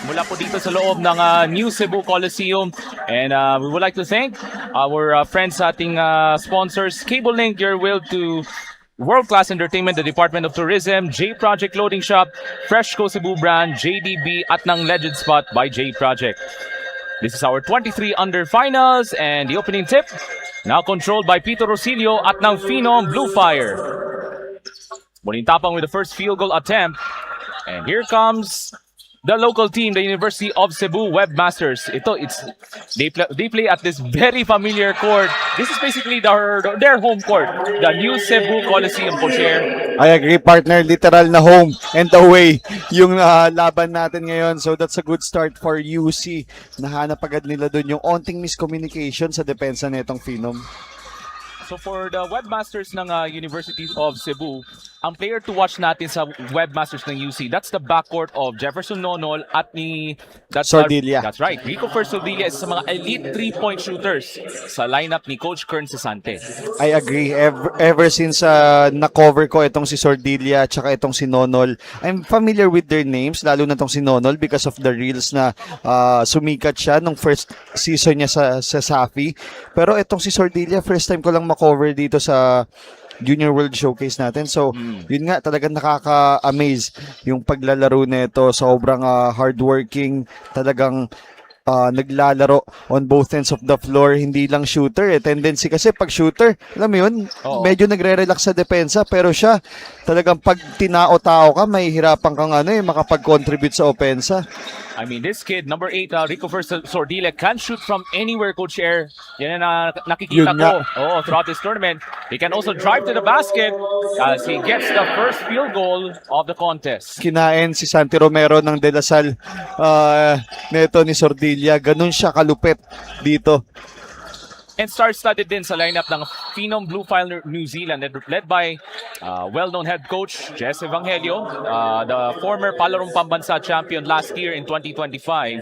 mula po dito sa loob ng New Cebu Coliseum. And we would like to thank our friends sa ating sponsors, Cable Link, your will to world-class entertainment, the Department of Tourism, J Project Clothing Shop, Fresh Co Cebu Brand, JDB, at ng Legend Spot by J Project. This is our 23 under finals, and the opening tip, now controlled by Peter Rosilio at ng Phenom Blue Fire. Muling tapang with the first field goal attempt. And here comes the local team, the University of Cebu Webmasters. They play at this very familiar court. This is basically their home court, the New Cebu Coliseum, Co-Chair. I agree, partner. Literal na home and away yung laban natin ngayon. So that's a good start for UC. Nahanap agad nila dun yung onting miscommunication sa depensa nitong Phenom. So for the Webmasters ng University of Cebu, ang player to watch natin sa Webmasters ng UC, that's the backcourt of Jefferson Nonol at ni Sordilla. That's right. Rico Sordilla is sa mga elite 3-point shooters sa lineup ni Coach Kern Cesante. I agree. Ever since na-cover ko itong si Sordilla at saka itong si Nonol, I'm familiar with their names, lalo na itong si Nonol because of the reels na sumikat siya nung first season niya sa Safi. Pero itong si Sordilla, first time ko lang makover dito sa Junior World Showcase natin. So, yun nga, talagang nakaka-amaze yung paglalaro nito. Sobrang hardworking, talagang naglalaro on both ends of the floor, hindi lang shooter. Tendency kasi pag shooter, alam mo yun, medyo nagre-relax sa depensa, pero siya, talagang pag tinao-tao ka, may hirapan kang makapag-contribute sa opensa. I mean, this kid, number 8, Rico Sordilla, can shoot from anywhere, Coach Air. Yan na nakikita ko throughout this tournament. He can also drive to the basket as he gets the first field goal of the contest. Kinain si Santi Romero ng De La Salle neto ni Sordilla. Ganun siya kalupit dito. And star-studded din sa lineup ng Phenom Blue Fire New Zealand, led by well-known head coach Jess Evangelio, the former Palarong Pambansa champion last year in 2025,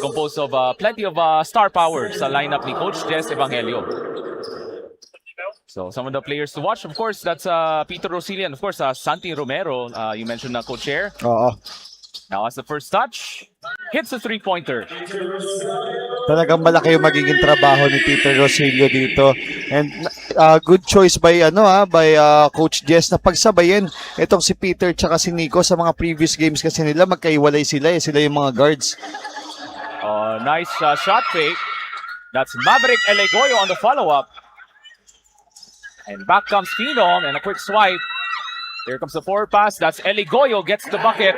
composed of plenty of star power sa lineup ni Coach Jess Evangelio. So some of the players to watch, of course, that's Peter Rosilio and of course Santi Romero, you mentioned na co-chair. Oo. Now as the first touch, hits the three-pointer. Talagang malaki yung magiging trabaho ni Peter Rosilio dito. And good choice by Coach Jess na pagsabayin itong si Peter tsaka si Nico sa mga previous games kasi nila magkaiwalay sila sila yung mga guards. Nice shot fake. That's Maverick Elegoyo on the follow-up. And back comes Phenom and a quick swipe. Here comes the forward pass. That's Elegoyo gets the bucket.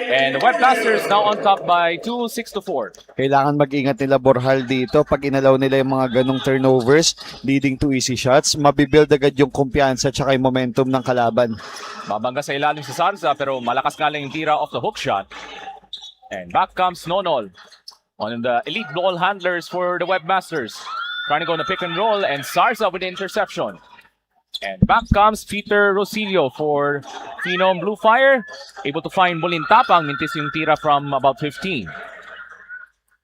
And the Webmasters now on top by 2, 6-4. Kailangan mag-ingat nila Borjal dito. Pag inalaw nila yung mga ganong turnovers leading to easy shots, mabibuild agad yung kumpiyansa at yung momentum ng kalaban. Babangga sa ilalim si Sarza pero malakas nga lang yung tira off the hook shot. And back comes Nonol on the elite ball handlers for the Webmasters. Trying to go on the pick and roll and Sarza with the interception. And back comes Peter Rosilio for Phenom Blue Fire. Able to find Molintapang, mintis yung tira from about 15.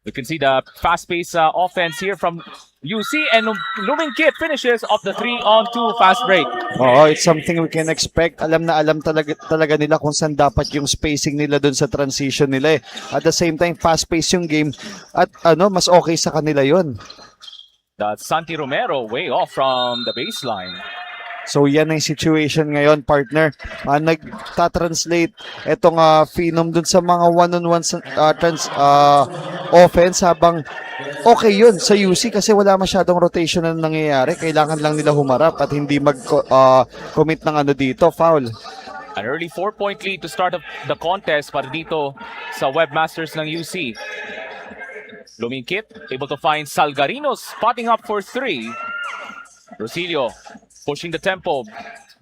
You can see the fast-paced offense here from UC and Luming Kit finishes off the 3-on-2 fast break. Oo, it's something we can expect. Alam na alam talaga nila kung saan dapat yung spacing nila dun sa transition nila. At the same time, fast-paced yung game at mas okay sa kanila yon. That's Santi Romero way off from the baseline. So yan ang situation ngayon, partner. Nagta-translate itong Phenom dun sa mga one-on-one offense habang okay yun sa UC kasi wala masyadong rotation na nangyayari. Kailangan lang nila humarap at hindi mag-commit ng dito, foul. An early 4-point lead to start the contest para dito sa Webmasters ng UC. Luming Kit able to find Salgarino spotting up for 3. Rosilio pushing the tempo.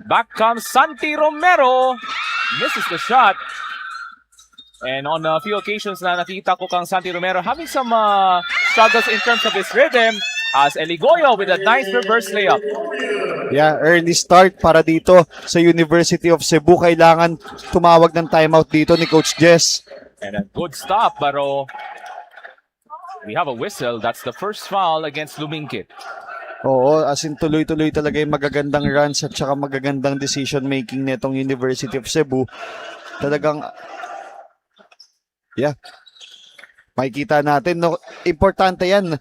Back comes Santi Romero. Misses the shot. And on a few occasions na nakita ko kang Santi Romero having some struggles in terms of his rhythm as Elegoyo with a nice reverse layup. Yeah, early start para dito sa University of Cebu. Kailangan tumawag ng timeout dito ni Coach Jess. And a good stop, pero we have a whistle. That's the first foul against Luming Kit. Oo, as in tuloy-tuloy talaga yung magagandang runs at saka magagandang decision making nitong University of Cebu. Talagang Yeah. Makikita natin, no, importante yan.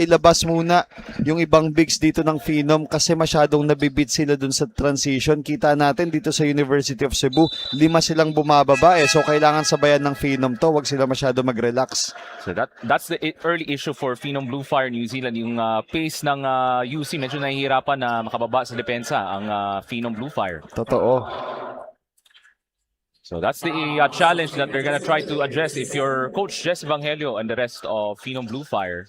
Ilabas muna yung ibang bigs dito ng Phenom kasi masyadong nabibid sila dun sa transition. Kita natin dito sa University of Cebu, 5 silang bumababa So kailangan sabayan ng Phenom to, wag sila masyado mag-relax. So that's the early issue for Phenom Blue Fire New Zealand. Yung pace ng UC medyo nahihirapan na makababa sa depensa ang Phenom Blue Fire. Totoo. So that's the challenge that they're gonna try to address if you're Coach Jess Evangelio and the rest of Phenom Blue Fire.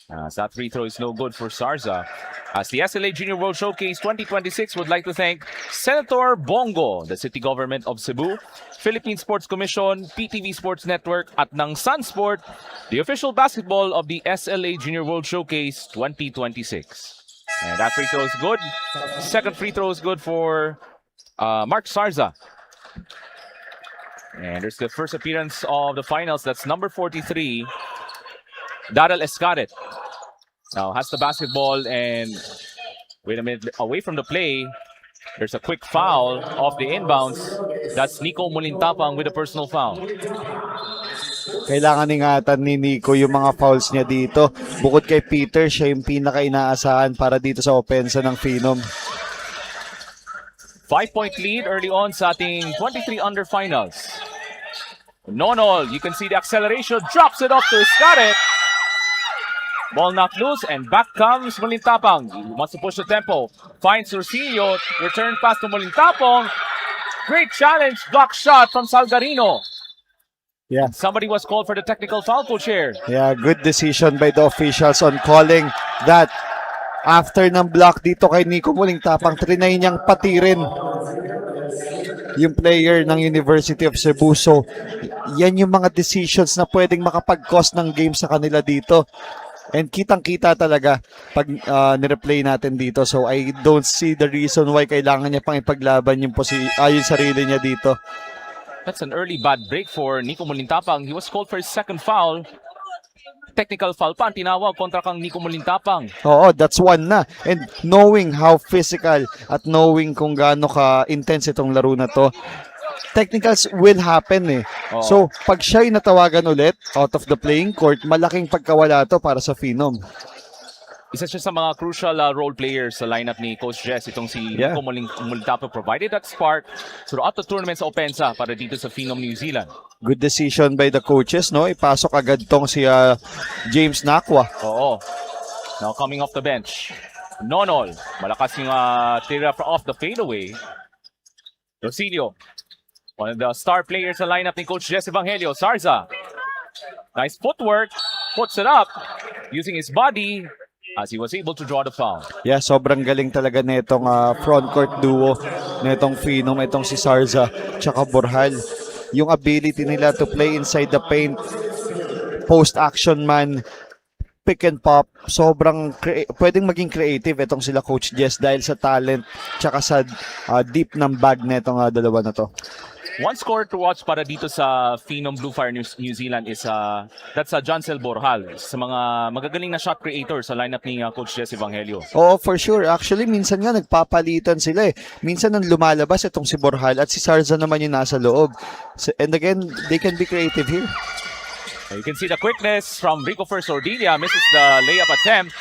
So that free throw is no good for Sarza. As the SLA Junior World Showcase 2026 would like to thank Senator Bongo, the City Government of Cebu, Philippine Sports Commission, PTV Sports Network, at ng Sun Sport, the official basketball of the SLA Junior World Showcase 2026. And that free throw is good. Second free throw is good for Mark Sarza. And there's the first appearance of the finals. That's number 43, Daryl Escaret. Now has the basketball and wait a minute, away from the play. There's a quick foul off the inbounds. That's Nico Molintapang with a personal foul. Kailangan ingatan ni Nico yung mga fouls niya dito. Bukod kay Peter, siya yung pinaka-inaasahan para dito sa opensa ng Phenom. 5-point lead early on sa ating 23 under finals. Nonol, you can see the acceleration, drops it off to Escaret. Ball knocked loose and back comes Molintapang. He wants to push the tempo. Finds Rosillo. Return pass to Molintapang. Great challenge. Block shot from Salgarino. Yeah. Somebody was called for the technical foul, Coach here. Yeah, good decision by the officials on calling that. After ng block dito kay Nico Molintapang, trinay niyang patirin yung player ng University of Cebu. So, yan yung mga decisions na pwedeng makapag-cause ng game sa kanila dito. And kitang-kita talaga pag nireplay natin dito. So I don't see the reason why kailangan niya pang ipaglaban yung sarili niya dito. That's an early bad break for Nico Molintapang. He was called for his second foul. Technical foul pa ang tinawag kontra kang Nico Molintapang. Oo, that's one na. And knowing how physical at knowing kung gaano ka-intense itong laro na to, technicals will happen So, pag siya'y natawagan ulit out of the playing court, malaking pagkawala to para sa Phenom. Isa siya sa mga crucial role players sa lineup ni Coach Jess, itong si Nico Molintapang, provided that spark throughout the tournament sa opensa para dito sa Phenom New Zealand. Good decision by the coaches, no? Ipasok agad tong si James Nakwa. Oo. Now coming off the bench, Nonol. Malakas yung tira off the fadeaway. Rosillo. One of the star players sa lineup ni Coach Jess Evangelio, Sarza. Nice footwork, puts it up, using his body as he was able to draw the foul. Yeah, sobrang galing talaga nitong front court duo nitong Phenom, itong si Sarza tsaka Borjal. Yung ability nila to play inside the paint, post-action man, pick and pop, sobrang pwedeng maging creative itong sila Coach Jess dahil sa talent tsaka sa deep ng bag nitong dalawa na to. One scorer to watch para dito sa Phenom Blue Fire New Zealand is that's Jancel Borjal, sa mga magagaling na shot creator sa lineup ni Coach Jess Evangelio. Oo, for sure. Actually, minsan nga nagpapalitan sila Minsan nang lumalabas itong si Borjal at si Sarza naman yung nasa loob. And again, they can be creative here. You can see the quickness from Rico First Ordilia, misses the layup attempt.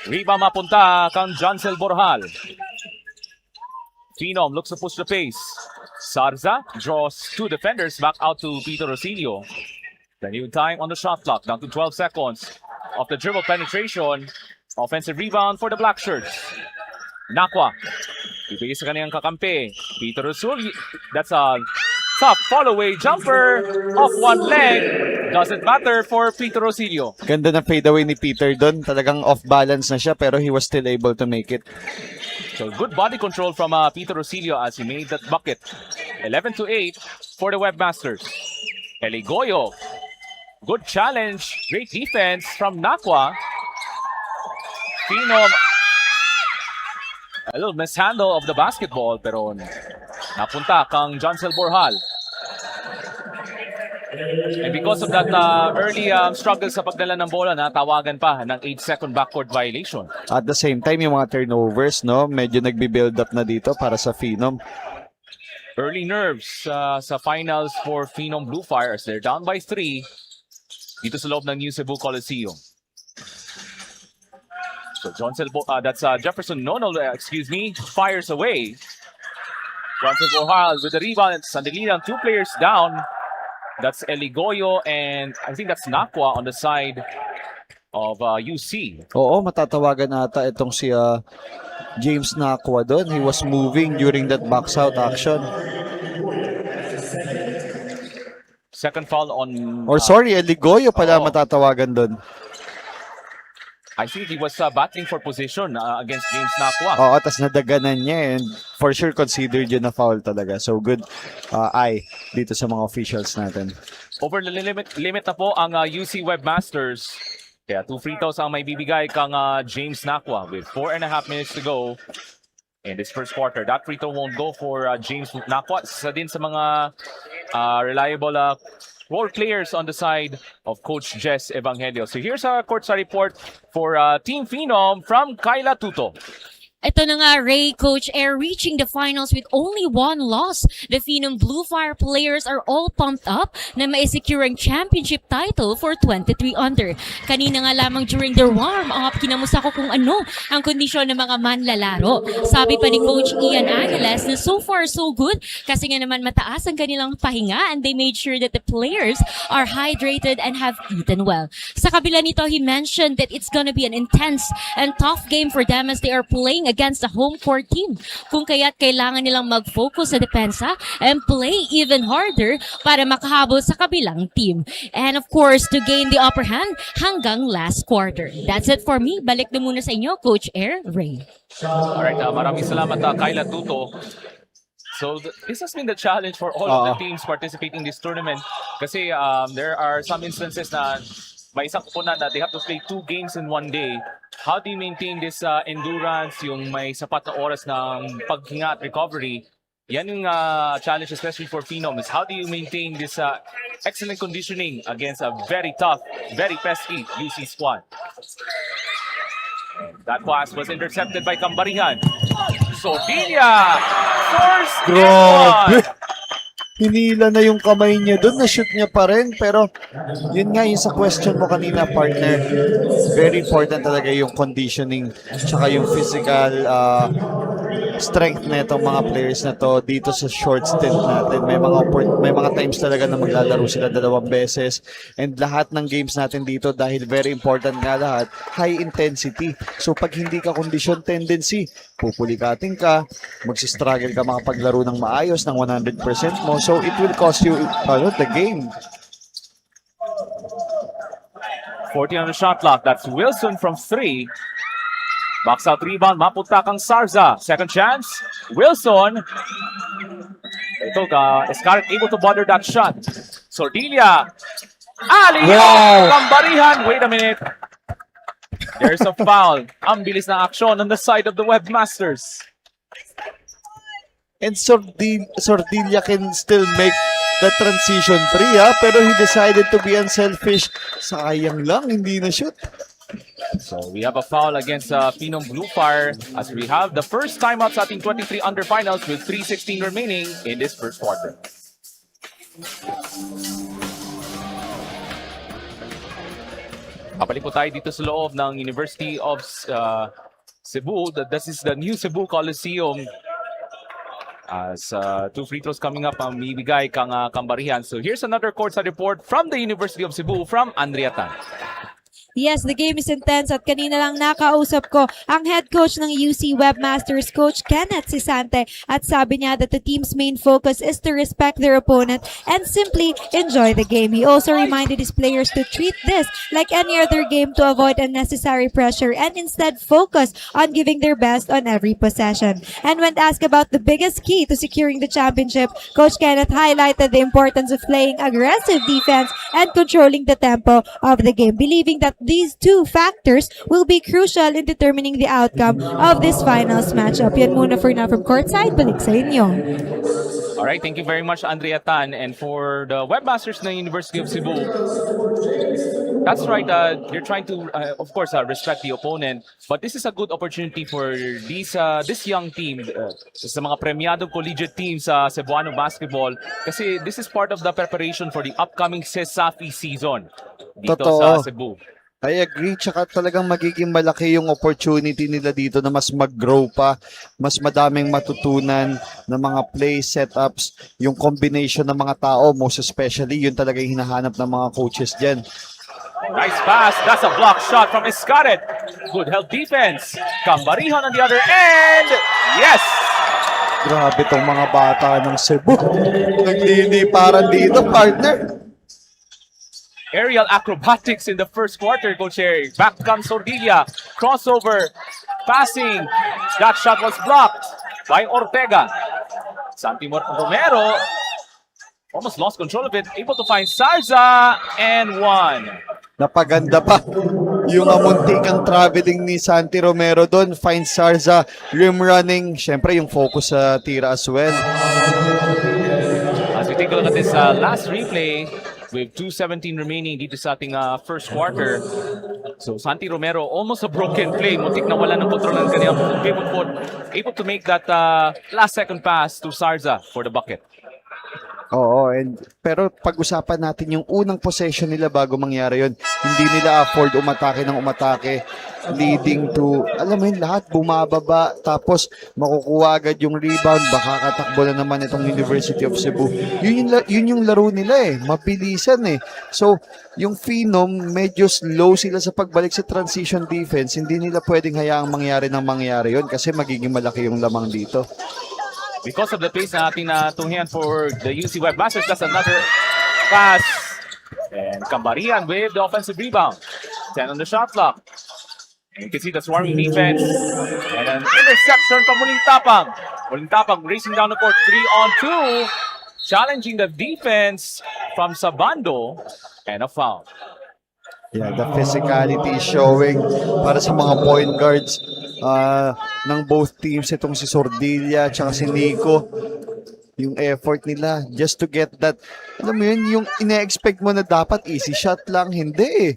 Rebound mapunta kang Jancel Borjal. Phenom looks to push the pace. Sarza draws two defenders back out to Peter Rosillo. The new time on the shot clock, down to 12 seconds. Of the dribble penetration, offensive rebound for the Black Shirts. Nakwa, ibigay sa kaniyang kakampi. Peter Rosillo, that's a tough follow-away jumper off one leg. Doesn't matter for Peter Rosillo. Ganda ng fadeaway ni Peter doon. Talagang off-balance na siya pero he was still able to make it. So good body control from Peter Rosillo as he made that bucket. 11-8 for the Webmasters. Eligoyo. Good challenge. Great defense from Nakwa. Phenom. A little mishandle of the basketball pero napunta kang Jancel Borjal. And because of that early struggle sa pagdala ng bola, natawagan pa ng 8-second backcourt violation. At the same time, yung mga turnovers, no, medyo nagbi-build up na dito para sa Phenom. early nerves sa finals for Phenom Blue Fires. They're down by 3 dito sa loob ng New Cebu Coliseum. So that's Jefferson Nonol, fires away. Johnson Bohal with the rebound. Sandiglian, 2 players down. That's Eligoyo and I think that's Nakwa on the side of UC. Oo, matatawagan ata itong si James Nakwa doon. He was moving during that box out action. Second foul on... Or sorry, Eligoyo pala matatawagan doon. I think he was battling for position against James Nakwa. Oo, tas nadaganan niya and for sure considered yun na foul talaga. So good eye dito sa mga officials natin. Over the limit na po ang UC Webmasters. Kaya 2 free throws ang may bibigay kang James Nakwa with 4.5 minutes to go in this first quarter. That free throw won't go for James Nakwa. Isa din sa mga reliable role players on the side of Coach Jess Evangelio. So here's our courtside report for Team Phenom from Kyla Tuto. Ito na nga, Ray, Coach Air, reaching the finals with only 1 loss. The Phenom Blue Fire players are all pumped up na maisecure ang championship title for 23 under. Kanina nga lamang during their warm-up, kinamusta ko kung ano ang kondisyon ng mga manlalaro. Sabi pa ni Coach Ian Angeles na so far so good kasi nga naman mataas ang kanilang pahinga and they made sure that the players are hydrated and have eaten well. Sa kabila nito, he mentioned that it's gonna be an intense and tough game for them as they are playing against the home court team. Kung kaya't kailangan nilang mag-focus sa depensa and play even harder para makahabol sa kabilang team. And of course, to gain the upper hand hanggang last quarter. That's it for me. Balik na muna sa inyo, Coach Air, Ray. Alright, maraming salamat Kyla Tuto. So this has been the challenge for all of the teams participating in this tournament. Kasi there are some instances na may isang kupunan na they have to play 2 games in 1 day. How do you maintain this endurance, yung may sapat na oras ng paghinga at recovery? Yan yung challenge especially for Phenom is how do you maintain this excellent conditioning against a very tough, very pesky UC squad? That pass was intercepted by Cambarihan. Sodilia! First and Grabe! 1! Hinila na yung kamay niya doon, na-shoot niya pa rin, pero yun nga yung sa question mo kanina, partner, very important talaga yung conditioning tsaka yung physical strength na itong mga players na to dito sa short stint natin. May mga times talaga na maglalaro sila 2 beses and lahat ng games natin dito dahil very important nga lahat, high intensity. So pag hindi ka condition tendency, pupulikatin ka, magsistruggle ka makapaglaro ng maayos ng 100% mo. So it will cost you the game. 40 on the shot clock. That's Wilson from 3. Box out rebound. Mapunta kang Sarza. Second chance. Wilson. Ito Escaret able to bother that shot. Sordilia. Ali! Wow! Cambarihan. Wait a minute. There's a foul. Ang bilis na aksyon on the side of the Webmasters. And Sordilia can still make the transition 3 pero he decided to be unselfish. Sayang lang, hindi na shoot. So we have a foul against Phenom Blue Fire as we have the first timeout sa ating 23 under finals with 3:16 remaining in this first quarter. Kapalik po tayo dito sa loob ng University of Cebu. This is the New Cebu Coliseum. As 2 free throws coming up ang bibigay kang Cambarihan. So here's another courtside report from the University of Cebu from Andrea Tan. Yes, the game is intense at kanina lang nakausap ko ang head coach ng UC Webmasters, Coach Kenneth Sisante, at sabi niya that the team's main focus is to respect their opponent and simply enjoy the game. He also reminded his players to treat this like any other game to avoid unnecessary pressure and instead focus on giving their best on every possession. And when asked about the biggest key to securing the championship, Coach Kenneth highlighted the importance of playing aggressive defense and controlling the tempo of the game, believing that these 2 factors will be crucial in determining the outcome of this finals matchup. Yan muna for now from courtside. Balik sa inyo. All right, thank you very much, Andrea Tan. And for the webmasters ng University of Cebu, that's right. They're trying to, of course, respect the opponent. But this is a good opportunity for this young team, sa mga premiadong collegiate teams sa Cebuano basketball. Kasi this is part of the preparation for the upcoming CESAFI season dito Totoo. sa Cebu. I agree, tsaka talagang magiging malaki yung opportunity nila dito na mas mag-grow pa, mas madaming matutunan ng mga play setups, yung combination ng mga tao, most especially, yun talaga yung hinahanap ng mga coaches dyan. Nice pass. That's a block shot from Iscaret. Good help defense. Cambarihan on the other end. Yes! Grabe tong mga bata ng Cebu. Nagliliparan dito, partner. Aerial acrobatics in the first quarter, Coach Eric. Back comes Sordilla. Crossover. Passing. That shot was blocked by Ortega. Santi Romero almost lost control of it. Able to find Sarza and one. Napaganda pa yung muntikang traveling ni Santi Romero doon. Find Sarza, rim running. Siyempre, yung focus sa tira as well. As we take a look at this last replay, with 2:17 remaining dito sa ating first quarter. So Santi Romero, almost a broken play. Muntik na wala ng kontrol ng kanyang pivot foot. Able to make that last second pass to Sarza for the bucket. Oo, pero pag-usapan natin yung unang possession nila bago mangyari yon. Hindi nila afford umatake ng umatake, leading to, alam mo yun, lahat bumababa, tapos makukuha agad yung rebound, baka katakbo na naman itong University of Cebu. Yun yung laro nila mabilisan So, yung Phenom, medyo slow sila sa pagbalik sa transition defense, hindi nila pwedeng hayaang mangyari yon kasi magiging malaki yung lamang dito. Because of the pace na ating natunghian for the UC Webmasters, that's another pass. And Cambarian with the offensive rebound. 10 on the shot clock. And you can see the swarming defense. And an interception from Muling Tapang. Muling Tapang racing down the court. 3-on-2. Challenging the defense from Sabando. And a foul. Yeah, the physicality is showing para sa mga point guards ng both teams. Itong si Sordilla at si Nico. Yung effort nila just to get that. Alam mo yun, yung ine-expect mo na dapat easy shot lang. Hindi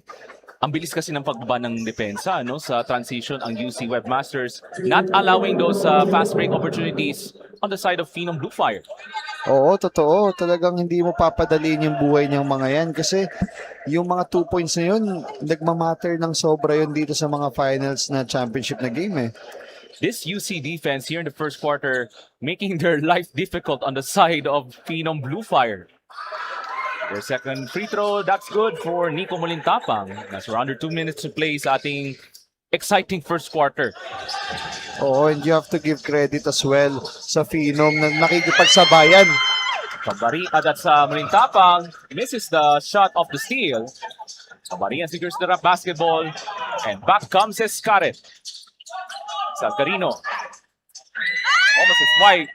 Ang bilis kasi ng pagbaba ng depensa sa transition ang UC Webmasters, not allowing those fast break opportunities on the side of Phenom Blue Fire. Oo, totoo. Talagang hindi mo papadaliin yung buhay niyang mga yan kasi yung mga 2 points na yun, nagmamatter ng sobra yun dito sa mga finals na championship na game This UC defense here in the first quarter making their life difficult on the side of Phenom Blue Fire. Their second free throw, that's good for Nico Molintapang. That's around 2 minutes to play sa ating exciting first quarter. Oo, and you have to give credit as well sa Phenom na nakikipagsabayan. That's Molintapang. Misses the shot of the steal. Cambarian secures the basketball. And back comes Escaret. Salcarino. Almost as white.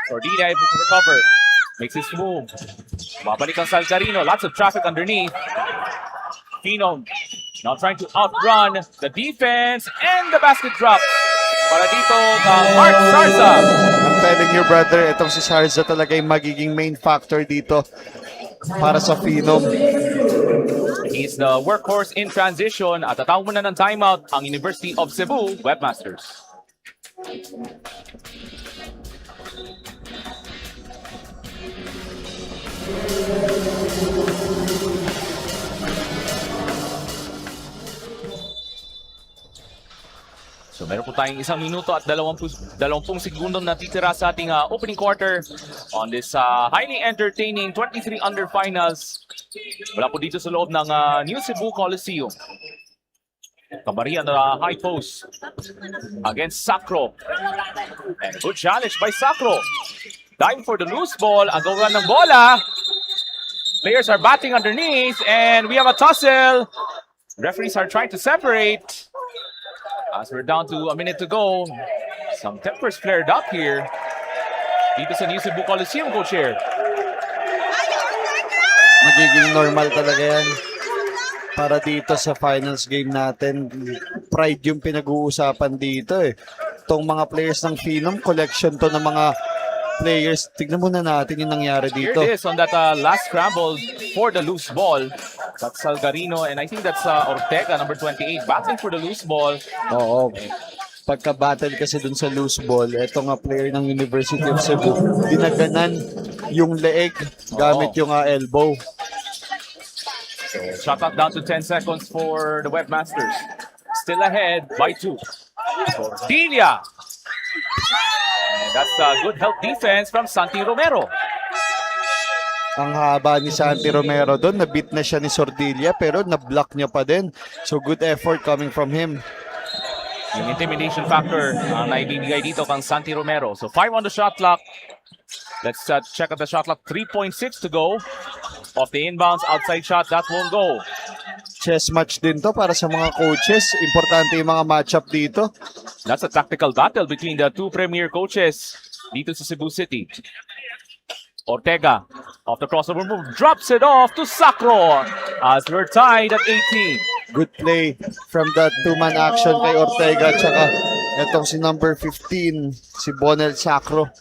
Sordilla able to recover. Makes his move. Babalik ang Salcarino. Lots of traffic underneath. Phenom now trying to outrun the defense. And the basket drop. Para dito, Mark Sarza. I'm telling you, brother, itong si Sarza talaga yung magiging main factor dito para sa Phenom. He's the workhorse in transition at tatawag muna ng timeout ang University of Cebu Webmasters. So meron po tayong 1 minuto at 20 segundong natitira sa ating opening quarter on this highly entertaining 23 under finals. Wala po dito sa loob ng New Cebu Coliseum. Cambarian high post against Sacro. And good challenge by Sacro. Diving for the loose ball. Ang gawaran ng bola. Players are batting underneath and we have a tussle. Referees are trying to separate. As we're down to a minute to go, some tempers flared up here. Dito sa New Cebu Coliseum, Coach Air. Magiging normal talaga yan para dito sa finals game natin. Pride yung pinag-uusapan dito Itong mga players ng Phenom, collection to ng mga players. Tignan muna natin yung nangyari Here dito. it is on that last scramble for the loose ball. That's Salgarino and I think that's Ortega, number 28, battling for the loose ball. Oo. Pagka-battle kasi dun sa loose ball, eto nga player ng University of Cebu, dinaganan yung leeg gamit yung elbow. Shot clock down to 10 seconds for the Webmasters. Still ahead by 2. Cordelia. And that's a good help defense from Santi Romero. Ang haba ni Santi Romero doon, nabit na siya ni Sordilia pero na-block niya pa din. So good effort coming from him. Yung intimidation factor ang naibibigay dito kang Santi Romero. So 5 on the shot clock. Let's check out the shot clock. 3.6 to go. Off the inbounds, outside shot, that won't go. Chess match din to para sa mga coaches. Importante yung mga matchup dito. That's a tactical battle between the two premier coaches dito sa Cebu City. Ortega, off the crossover move, drops it off to Sacro as we're tied at 18. Good play from that two-man action kay Ortega. Tsaka itong si number 15, si Bonel Sacro.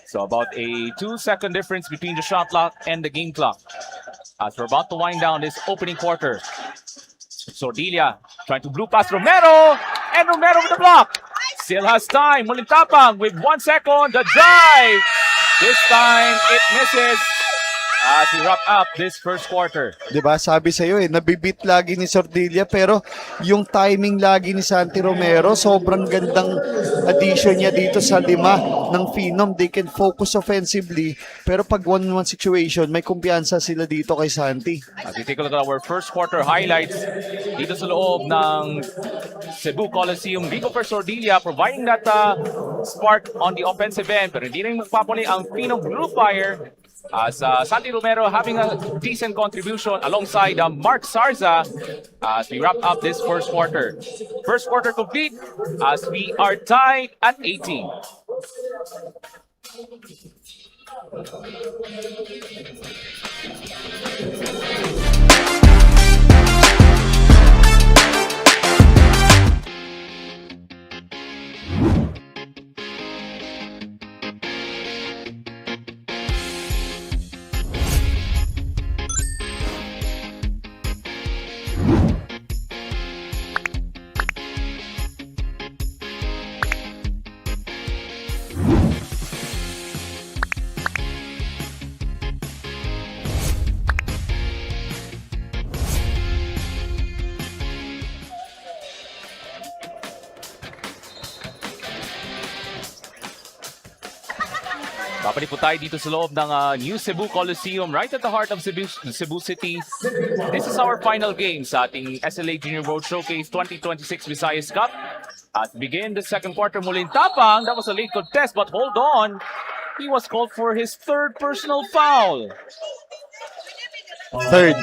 So about a 2-second difference between the shot clock and the game clock. As we're about to wind down this opening quarter. Sordilia trying to blue pass Romero. And Romero with the block. Still has time. Mulintapang with 1 second. The drive. This time it misses. As we wrap up this first quarter. Diba? Sabi sa'yo nabibit lagi ni Sordilia pero yung timing lagi ni Santi Romero, sobrang gandang addition niya dito sa 5 ng Phenom. They can focus offensively pero pag 1-1 situation, may kumpiyansa sila dito kay Santi. As we take a look at our first quarter highlights dito sa loob ng Cebu Coliseum, Vico for Sordilia providing that spark on the offensive end pero hindi rin magpapuli ang Phenom Blue Fire. As Santi Romero having a decent contribution alongside Mark Sarza as we wrap up this first quarter. First quarter complete as we are tied at 18. Babalik po tayo dito sa loob ng New Cebu Coliseum right at the heart of Cebu City. This is our final game sa ating SLA Junior World Showcase 2026 Visayas Cup. At begin the second quarter, Mulintapang. That was a late contest but hold on. He was called for his third personal foul. Third,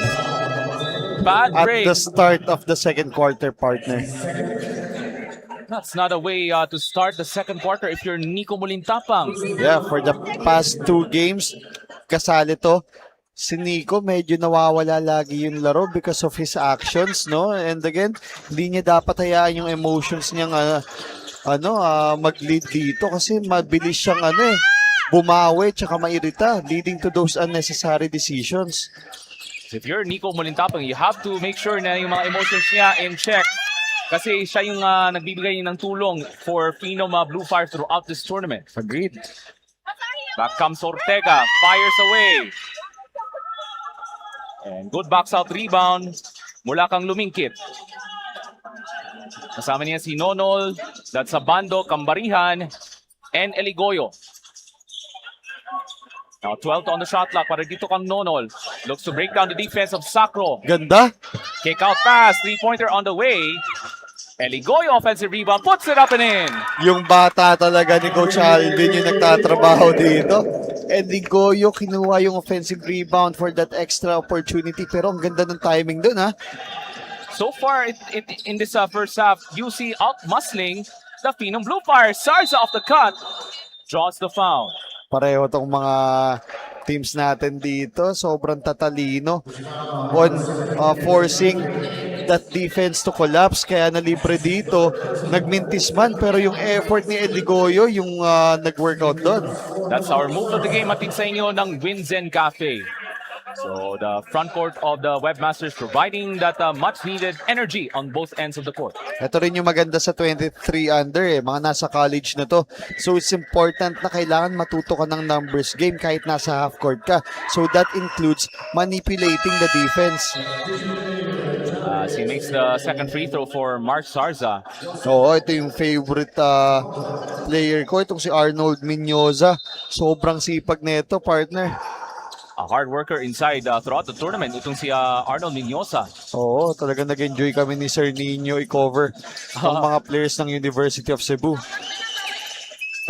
Bad at break. the start of the second quarter, partner. That's not a way to start the second quarter if you're Nico Mulintapang. Yeah, for the past 2 games, kasali to. Si Nico medyo nawawala lagi yung laro because of his actions, no? And again, hindi niya dapat hayaan yung emotions niyang mag-lead dito kasi mabilis siyang bumawi tsaka mairita, leading to those unnecessary decisions. If you're Nico Mulintapang, you have to make sure na yung mga emotions niya in check. Kasi siya yung nagbibigay ng tulong for Phenom Blue Fire throughout this tournament. Agreed. Back comes Ortega, fires away. And good box out rebound mula kang Lumingkit. Kasama niya si Nonol, that's Bando, Kambarihan, and Eligoyo. Now 12 on the shot clock para dito kang Nonol. Looks to break down the defense of Sacro. Ganda. Kick out pass, 3-pointer on the way. Eligoyo offensive rebound, puts it up and in. Yung bata talaga ni Coach Alvin yung nagtatrabaho dito. And Ligoyo kinuha yung offensive rebound for that extra opportunity. Pero ang ganda ng timing dun, ha? So far in this first half, UC out-muscling the Phenom Blue Fire. Sarza off the cut, draws the foul. Pareho tong mga teams natin dito. Sobrang tatalino on forcing that defense to collapse, kaya nalibre dito. Nagmintis man, pero yung effort ni Eligoyo, yung nag-workout doon. That's our move of the game. Atid sa inyo ng Winzen Cafe. So the front court of the Webmasters providing that much needed energy on both ends of the court. Ito rin yung maganda sa 23 under mga nasa college na to. So it's important na kailangan matuto ka ng numbers game kahit nasa half court ka. So that includes manipulating the defense. As he makes the second free throw for Mark Sarza. Oo, ito yung favorite player ko, itong si Arnold Minyoza. Sobrang sipag nito, partner. A hard worker inside throughout the tournament. Itong si Arnold Minyosa. Oo, talagang nag-enjoy kami ni Sir Nino i-cover ang mga players ng University of Cebu.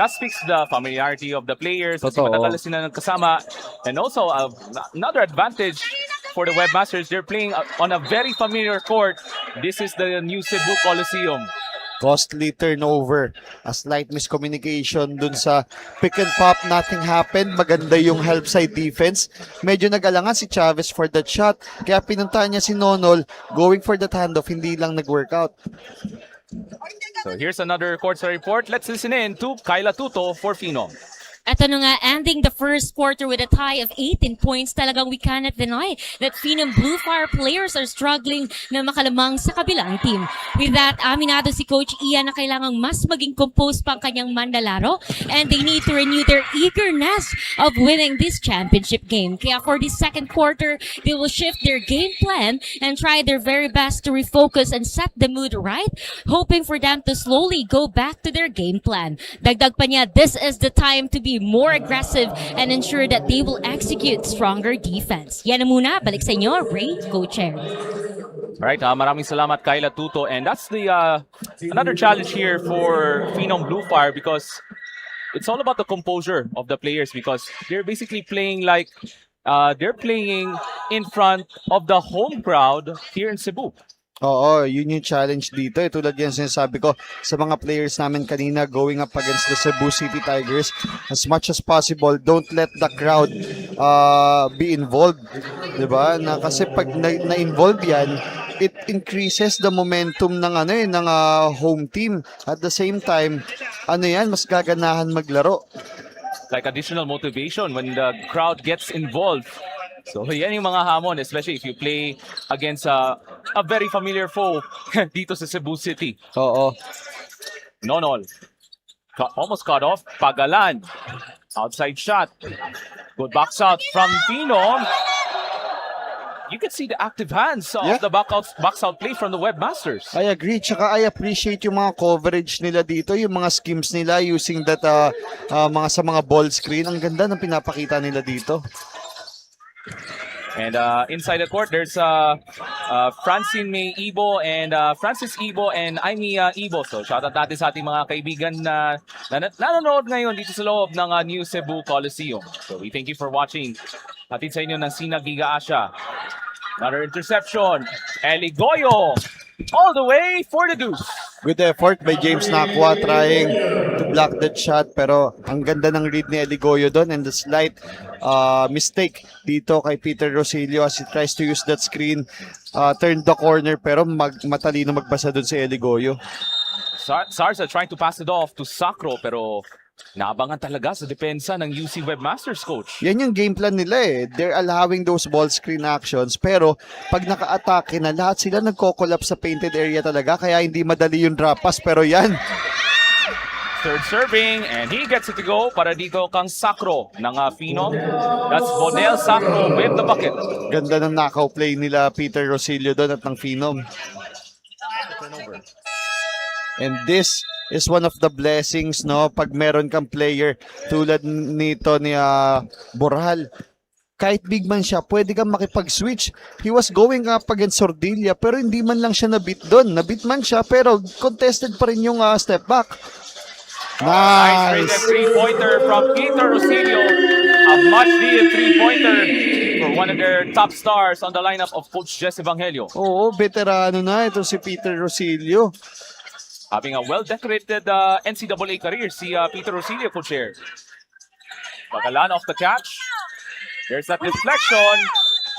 That speaks to the familiarity of the players. Kasi Totoo. matagal sila nagkasama. And also, another advantage for the Webmasters, they're playing on a very familiar court. This is the new Cebu Coliseum. Costly turnover. A slight miscommunication dun sa pick and pop. Nothing happened. Maganda yung help side defense. Medyo nag-alangan si Chavez for that shot. Kaya pinuntahan niya si Nonol going for that handoff. Hindi lang nag-workout. So here's another courtside report. Let's listen in to Kyla Tuto for Phenom. Ito na nga, ending the first quarter with a tie of 18 points, talagang we cannot deny that Phenom Blue Fire players are struggling na makalamang sa kabilang team. With that, aminado si Coach Ian na kailangang mas maging composed pa ang kanyang mandalaro and they need to renew their eagerness of winning this championship game. Kaya for this second quarter, they will shift their game plan and try their very best to refocus and set the mood right, hoping for them to slowly go back to their game plan. Dagdag pa niya, this is the time to be more aggressive and ensure that they will execute stronger defense. Yan na muna, balik sa inyo, Ray, Co-Chair. Alright, maraming salamat Kyla Tuto. And that's the another challenge here for Phenom Blue Fire because it's all about the composure of the players because they're basically playing like they're playing in front of the home crowd here in Cebu. Oo, yun yung challenge dito. Tulad yan sinasabi ko sa mga players namin kanina going up against the Cebu City Tigers. As much as possible, don't let the crowd be involved. Diba? Kasi pag na-involve yan, it increases the momentum ng home team. At the same time, mas gaganahan maglaro. Like additional motivation when the crowd gets involved. So yan yung mga hamon, especially if you play against a very familiar foe dito sa Cebu City. Oo. Nonol. Almost cut off. Pagalan. Outside shot. Good box out from Phenom. You can see the active hands of the box out play from the Webmasters. I agree. Tsaka I appreciate yung mga coverage nila dito, yung mga schemes nila using that sa mga ball screen. Ang ganda ng pinapakita nila dito. And inside the court, there's Francine May Ibo and Francis Ibo and Amy Ibo. So shoutout natin sa ating mga kaibigan na nanonood ngayon dito sa loob ng New Cebu Coliseum. So we thank you for watching. Hatid sa inyo ng Sina Giga Asia. Another interception. Eligoyo all the way for the deuce. Good effort by James Nakwa trying to block that shot, pero ang ganda ng read ni Eligoyo doon and the slight mistake dito kay Peter Rosilio as he tries to use that screen, turn the corner pero matalino magbasa doon si Eligoyo. Sarza trying to pass it off to Sacro pero naabangan talaga sa depensa ng UC Webmasters coach. Yan yung game plan nila eh. They're allowing those ball screen actions pero pag naka-atake na lahat sila nagko-collapse sa painted area talaga kaya hindi madali yung drop pass pero yan. Third serving and he gets it to go para dito kang Sacro ng Phenom. That's Bonel Sacro with the bucket. Ganda ng knockout play nila Peter Rosilio doon at ng Phenom. And this is one of the blessings, no, pag meron kang player tulad nito ni Boral. Kahit big man siya, pwede kang makipag-switch. He was going up against Sordilia pero hindi man lang siya nabit doon. Nabit man siya pero contested pa rin yung step back. Nice three-pointer from Peter Rosilio. A much-needed three-pointer for one of their top stars on the lineup of Coach Jess Evangelio. Oo, veterano na ito si Peter Rosilio. Having a well-decorated NCAA career, si Peter Rosilio, co-chair. Pagalan off the catch. There's that deflection.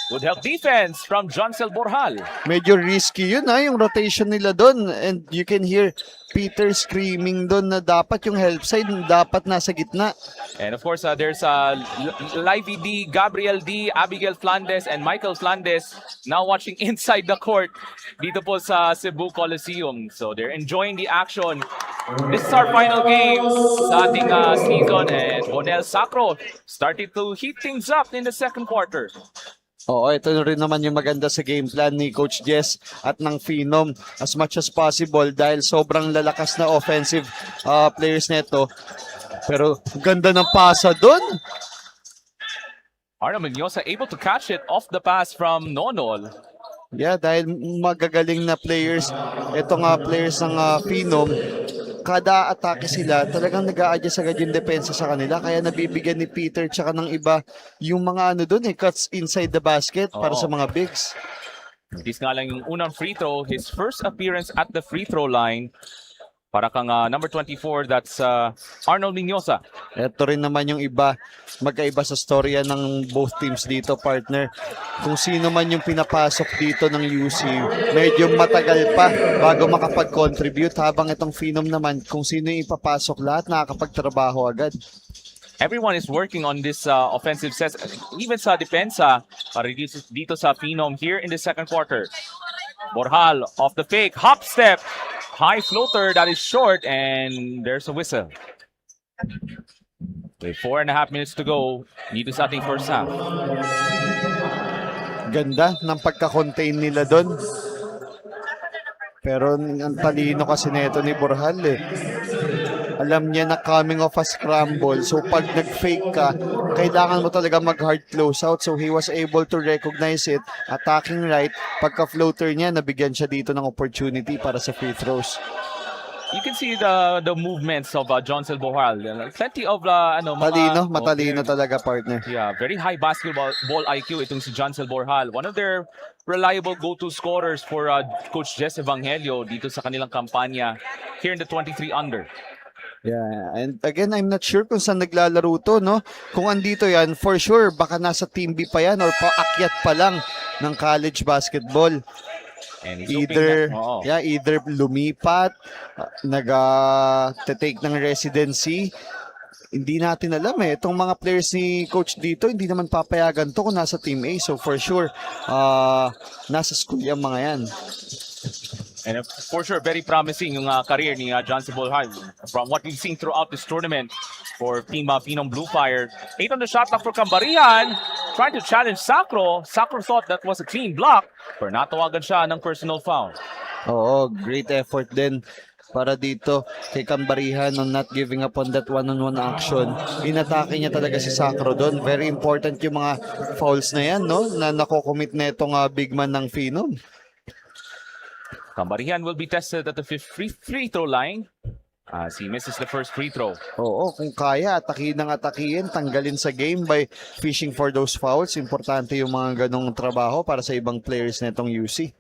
Good help defense from Joncel Borjal. Medyo risky yun yung rotation nila doon. And you can hear Peter screaming doon na dapat yung help side, dapat nasa gitna. And of course, there's Livy D, Gabriel D, Abigail Flandes, and Michael Flandes now watching inside the court dito po sa Cebu Coliseum. So they're enjoying the action. This is our final game sa ating season, and Bonel Sacro started to heat things up in the second quarter. Oo, ito rin naman yung maganda sa game plan ni Coach Jess at ng Phenom as much as possible dahil sobrang lalakas na offensive players nito. Pero ganda ng pasa doon. Arno Mendoza able to catch it off the pass from Nonol. Yeah, dahil magagaling na players, itong players ng Phenom, kada atake sila, talagang nag-a-adjust agad yung depensa sa kanila. Kaya nabibigyan ni Peter tsaka ng iba yung mga doon cuts inside the basket para sa mga bigs. This nga lang yung unang free throw, his first appearance at the free throw line. Para kang number 24, that's Arnold Mendoza. Ito rin naman yung iba, magkaiba sa storya ng both teams dito, partner. Kung sino man yung pinapasok dito ng UC, medyo matagal pa bago makapag-contribute. Habang itong Phenom naman, kung sino yung ipapasok, lahat nakakapagtrabaho agad. Everyone is working on this offensive set, even sa depensa, para dito sa Phenom here in the second quarter. Borjal off the fake, hop step, high floater that is short, and there's a whistle. With 4.5 minutes to go dito sa ating first half. Ganda ng pagka-contain nila doon. Pero ang talino kasi nito ni Borjal Alam niya na coming off a scramble. So pag nag-fake ka, kailangan mo talaga mag-hard closeout. So he was able to recognize it, attacking right. Pagka-floater niya, nabigyan siya dito ng opportunity para sa free throws. You can see the movements of Joncel Borjal. Plenty of Matalino talaga, partner. Yeah, very high basketball IQ itong si Joncel Borjal. One of their reliable go-to scorers for Coach Jess Evangelio dito sa kanilang kampanya here in the 23 under. Yeah, and again, I'm not sure kung saan naglalaro to, no? Kung andito yan, for sure, baka nasa Team B pa yan or paakyat pa lang ng college basketball. And Either lumipat, nag-take ng residency. Hindi natin alam Itong mga players ni Coach dito, hindi naman papayagan to kung nasa Team A. So for sure, nasa school yung mga yan. And for sure, very promising yung career ni Joncel Borjal. From what we've seen throughout this tournament for Team Phenom Blue Fire. 8 on the shot clock for Cambarihan. Trying to challenge Sacro. Sacro thought that was a clean block. Pero natawagan siya ng personal foul. Oo, great effort din para dito kay Cambarihan on not giving up on that one-on-one action. Inatake niya talaga si Sacro doon. Very important yung mga fouls na yan, no? Na nakocommit na itong big man ng Phenom. Cambarihan will be tested at the fifth free throw line as he misses the first free throw. Oo, kung kaya, atakihin, tanggalin sa game by fishing for those fouls. Importante yung mga ganong trabaho para sa ibang players na itong UC.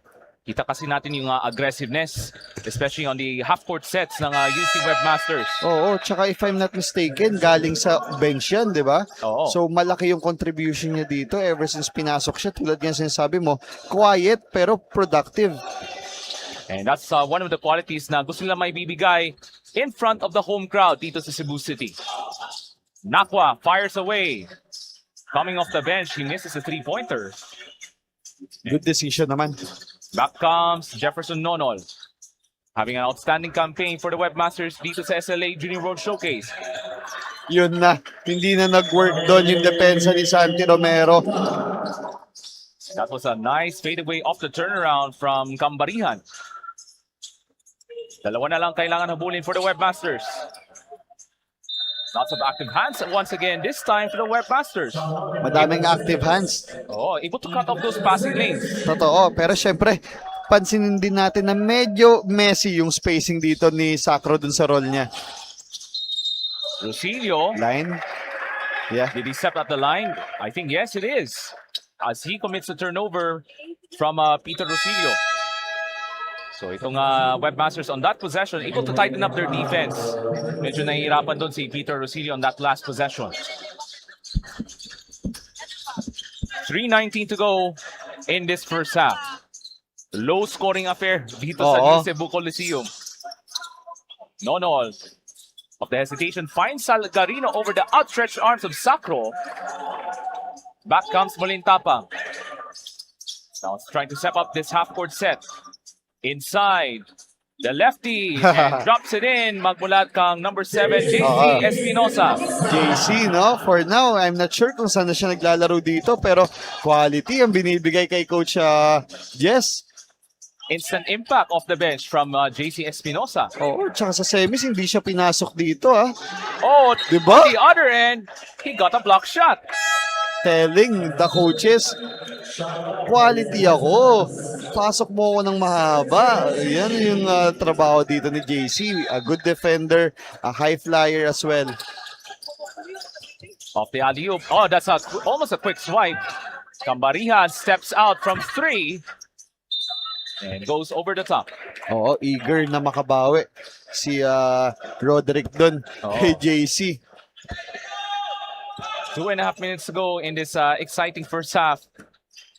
Kita kasi natin yung aggressiveness, especially on the half-court sets ng UC Webmasters. Oo, tsaka if I'm not mistaken, galing sa bench yan, di ba? Oo. So malaki yung contribution niya dito ever since pinasok siya. Tulad nga sinasabi mo, quiet pero productive. And that's one of the qualities na gusto nila may bibigay in front of the home crowd dito sa Cebu City. Nakwa fires away. Coming off the bench, he misses a three-pointer. Good decision naman. Back comes Jefferson Nonol. Having an outstanding campaign for the Webmasters dito sa SLA Junior World Showcase. Yun na, hindi na nag-work doon yung depensa ni Santi Romero. That was a nice fadeaway off the turnaround from Cambarihan. Dalawa na lang kailangan habulin for the Webmasters. Lots of active hands once again, this time for the Webmasters. Madaming active hands. Oh, able to cut off those passing lanes. Totoo, pero syempre, pansinin din natin na medyo messy yung spacing dito ni Sacro dun sa role niya. Rosilio, Line. Yeah. did he step at the line? I think yes, it is. As he commits a turnover from Peter Rosilio. So itong Webmasters on that possession, able to tighten up their defense. Medyo nahihirapan doon si Peter Rosilio on that last possession. 3:19 to go in this first half. Low scoring affair dito sa Oo. New Cebu Coliseum. Nonol of the hesitation finds Salgarino over the outstretched arms of Sacro. Back comes Molintapang. Now it's trying to step up this half-court set. Inside, the lefty and drops it in. Magmulat kang number 7, JC Espinosa. JC, no? For now, I'm not sure kung saan na siya naglalaro dito, pero quality ang binibigay kay Coach Jess. Instant impact off the bench from JC Espinosa. Oo, tsaka sa semis, hindi siya pinasok dito, ah. Oh, Diba? on the other end, he got a block shot. Telling the coaches, quality ako. Pasok mo ako ng mahaba. Yan yung trabaho dito ni JC. A good defender, a high flyer as well. Off the alley-oop. Oh, that's almost a quick swipe. Cambarihan steps out from 3 and goes over the top. Oo, eager na makabawi si Roderick dun kay JC. 2.5 minutes to go in this exciting first half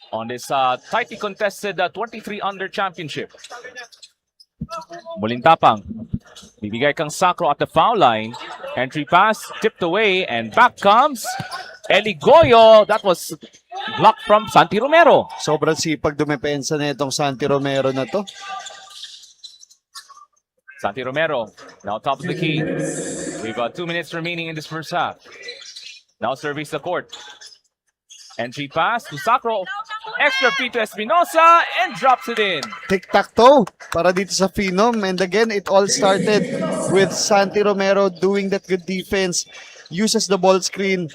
on this tightly contested 23 under championship. Molintapang. Bibigay kang Sacro at the foul line. Entry pass, tipped away, and back comes Eligoyo. That was blocked from Santi Romero. Sobrang sipag dumepensa na itong Santi Romero na to. Santi Romero, now top of the key. We've got 2 minutes remaining in this first half. Now surveys the court. Entry pass to Sacro. Extra feed to Espinosa and drops it in. Tic-tac-toe para dito sa Phenom. And again, it all started with Santi Romero doing that good defense. Uses the ball screen.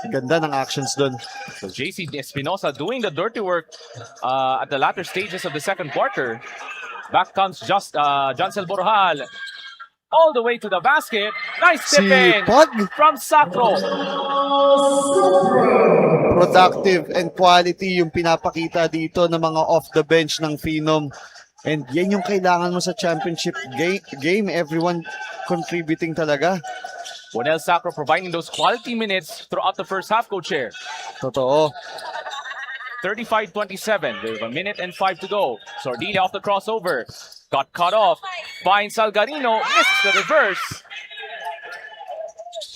Ganda ng actions dun. So JC Espinosa doing the dirty work at the latter stages of the second quarter. Back comes Jancel Borjal. All the way to the basket. Nice Si tip in Pog, from Sacro. productive and quality yung pinapakita dito ng mga off the bench ng Phenom. And yan yung kailangan mo sa championship game. Everyone contributing talaga. Bonel Sacro providing those quality minutes throughout the first half, Coach Chair. Totoo. 35-27. With 1 minute and 5 to go. Sordilla off the crossover. Got cut off. Finds Salgarino. Misses the reverse.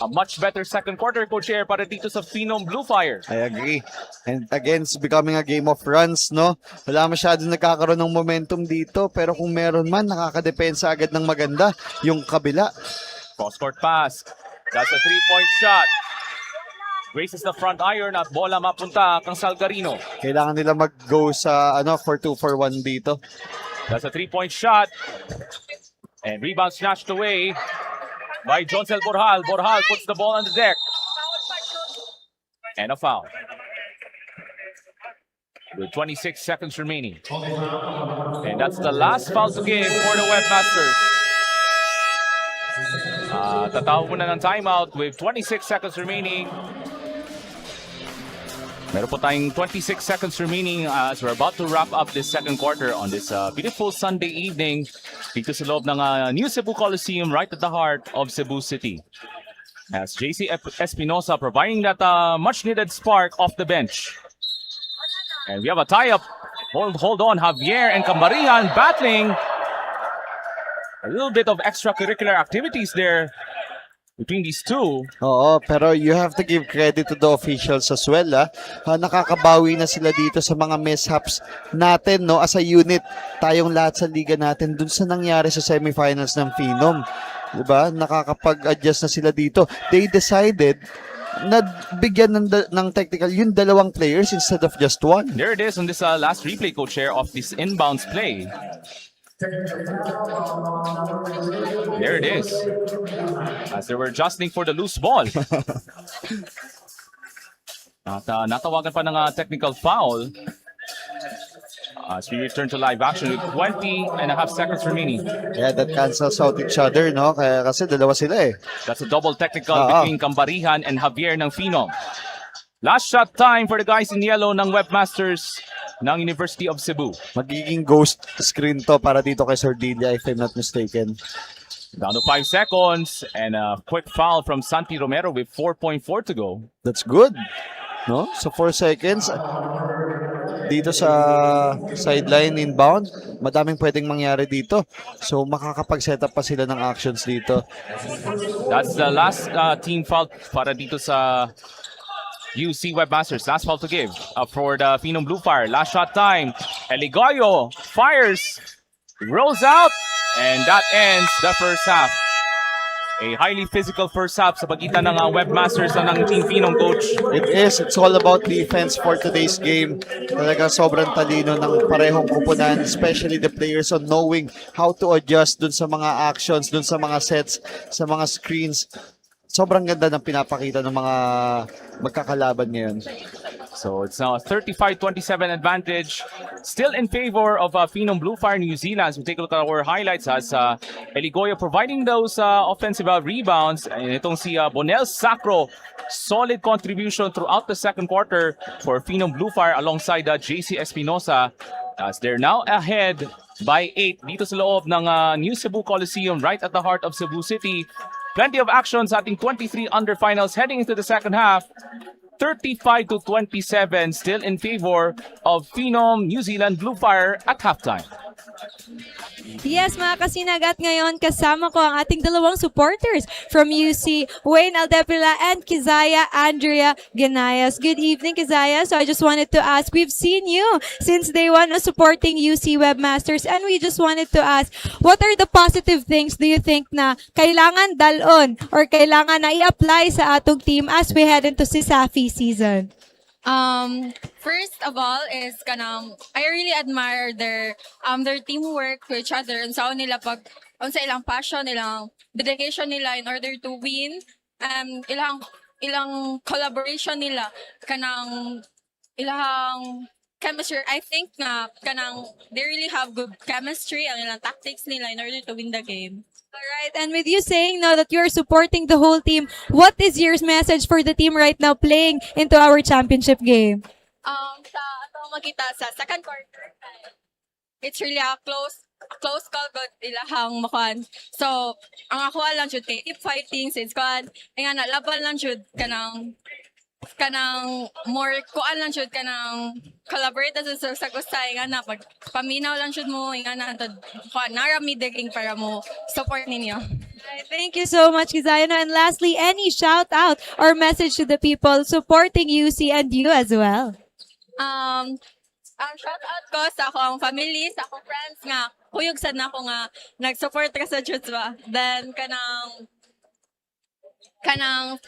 A much better second quarter, Coach Chair, para dito sa Phenom Blue Fire. I agree. And again, it's becoming a game of runs, no? Wala masyadong nagkakaroon ng momentum dito, pero kung meron man, nakakadepensa agad ng maganda yung kabila. Cross-court pass. That's a three-point shot. Graces the front iron at bola mapunta kang Salgarino. Kailangan nila mag-go sa for 2 for 1 dito. That's a three-point shot. And rebound snatched away by Joncel Borjal. Borjal puts the ball on the deck. And a foul. With 26 seconds remaining. And that's the last foul to give for the Webmasters. Tatawag muna ng timeout with 26 seconds remaining. Meron po tayong 26 seconds remaining as we're about to wrap up this second quarter on this beautiful Sunday evening dito sa loob ng New Cebu Coliseum right at the heart of Cebu City. As JC Espinosa providing that much-needed spark off the bench. And we have a tie-up. Hold on, Javier and Cambarihan battling. A little bit of extracurricular activities there between these two. Oo, pero you have to give credit to the officials as well. Nakakabawi na sila dito sa mga mishaps natin, no, as a unit. Tayong lahat sa liga natin dun sa nangyari sa semifinals ng Phenom. Diba? Nakakapag-adjust na sila dito. They decided na bigyan ng technical yung dalawang players instead of just one. There it is on this last replay, Coach Chair, of this inbounds play. There it is. As they were adjusting for the loose ball. At natawagan pa ng technical foul. As we return to live action with 20.5 seconds remaining. Yeah, that cancels out each other, no? Kaya kasi dalawa sila eh. That's a double technical between Cambarihan and Javier ng Phenom. Last shot time for the guys in yellow ng Webmasters ng University of Cebu. Magiging ghost screen to para dito kay Sordilla if I'm not mistaken. Down to 5 seconds and a quick foul from Santi Romero with 4.4 to go. That's good. No? So 4 seconds dito sa sideline inbound, madaming pwedeng mangyari dito. So makakapag-set up pa sila ng actions dito. That's the last team foul para dito sa UC Webmasters. Last foul to give for the Phenom Blue Fire. Last shot time. Eligoyo fires, rolls out, and that ends the first half. A highly physical first half sa pagitan ng Webmasters at ng Team Phenom, coach. It is. It's all about defense for today's game. Talagang sobrang talino ng parehong kupunan, especially the players on knowing how to adjust dun sa mga actions, dun sa mga sets, sa mga screens. Sobrang ganda ng pinapakita ng mga magkakalaban ngayon. So it's now a 35-27 advantage. Still in favor of Phenom Blue Fire New Zealand. As we take a look at our highlights as Eligoyo providing those offensive rebounds. And itong si Bonel Sacro, solid contribution throughout the second quarter for Phenom Blue Fire alongside JC Espinosa. As they're now ahead by 8 dito sa loob ng New Cebu Coliseum right at the heart of Cebu City. Plenty of action sa ating 23 under finals heading into the second half. 35-27 still in favor of Phenom New Zealand Blue Fire at halftime. Yes, mga kasinag, at ngayon kasama ko ang ating dalawang supporters from UC, Wayne Aldepila and Kizaya Andrea Ganayas. Good evening, Kizaya. So I just wanted to ask, we've seen you since day one supporting UC Webmasters, and we just wanted to ask, what are the positive things do you think na kailangan dalon or kailangan na i-apply sa atong team as we head into si Safi season? First of all is kanang I really admire their teamwork to each other and sa nila pag sa ilang passion, ilang dedication nila in order to win, ilang collaboration nila kanang ilang chemistry. I think na kanang they really have good chemistry ang ilang tactics nila in order to win the game. Alright, and with you saying now that you're supporting the whole team, what is your message for the team right now playing into our championship game? Sa ato makita sa second quarter, it's really a close call but ilahang makuan. So, ang ako lang jud kay keep fighting since kuan, nga na laban lang jud kanang more kuan lang jud kanang collaborate sa gustay nga na pag paminaw lang jud mo nga na tad kuan narami digging para mo support ninyo. Alright, thank you so much, Kizayano. And lastly, any shout out or message to the people supporting UC and you as well? Ang shout out ko sa akong family, sa akong friends nga kuyog sad na ako nga nag-support ka sa Jutswa. Then kanang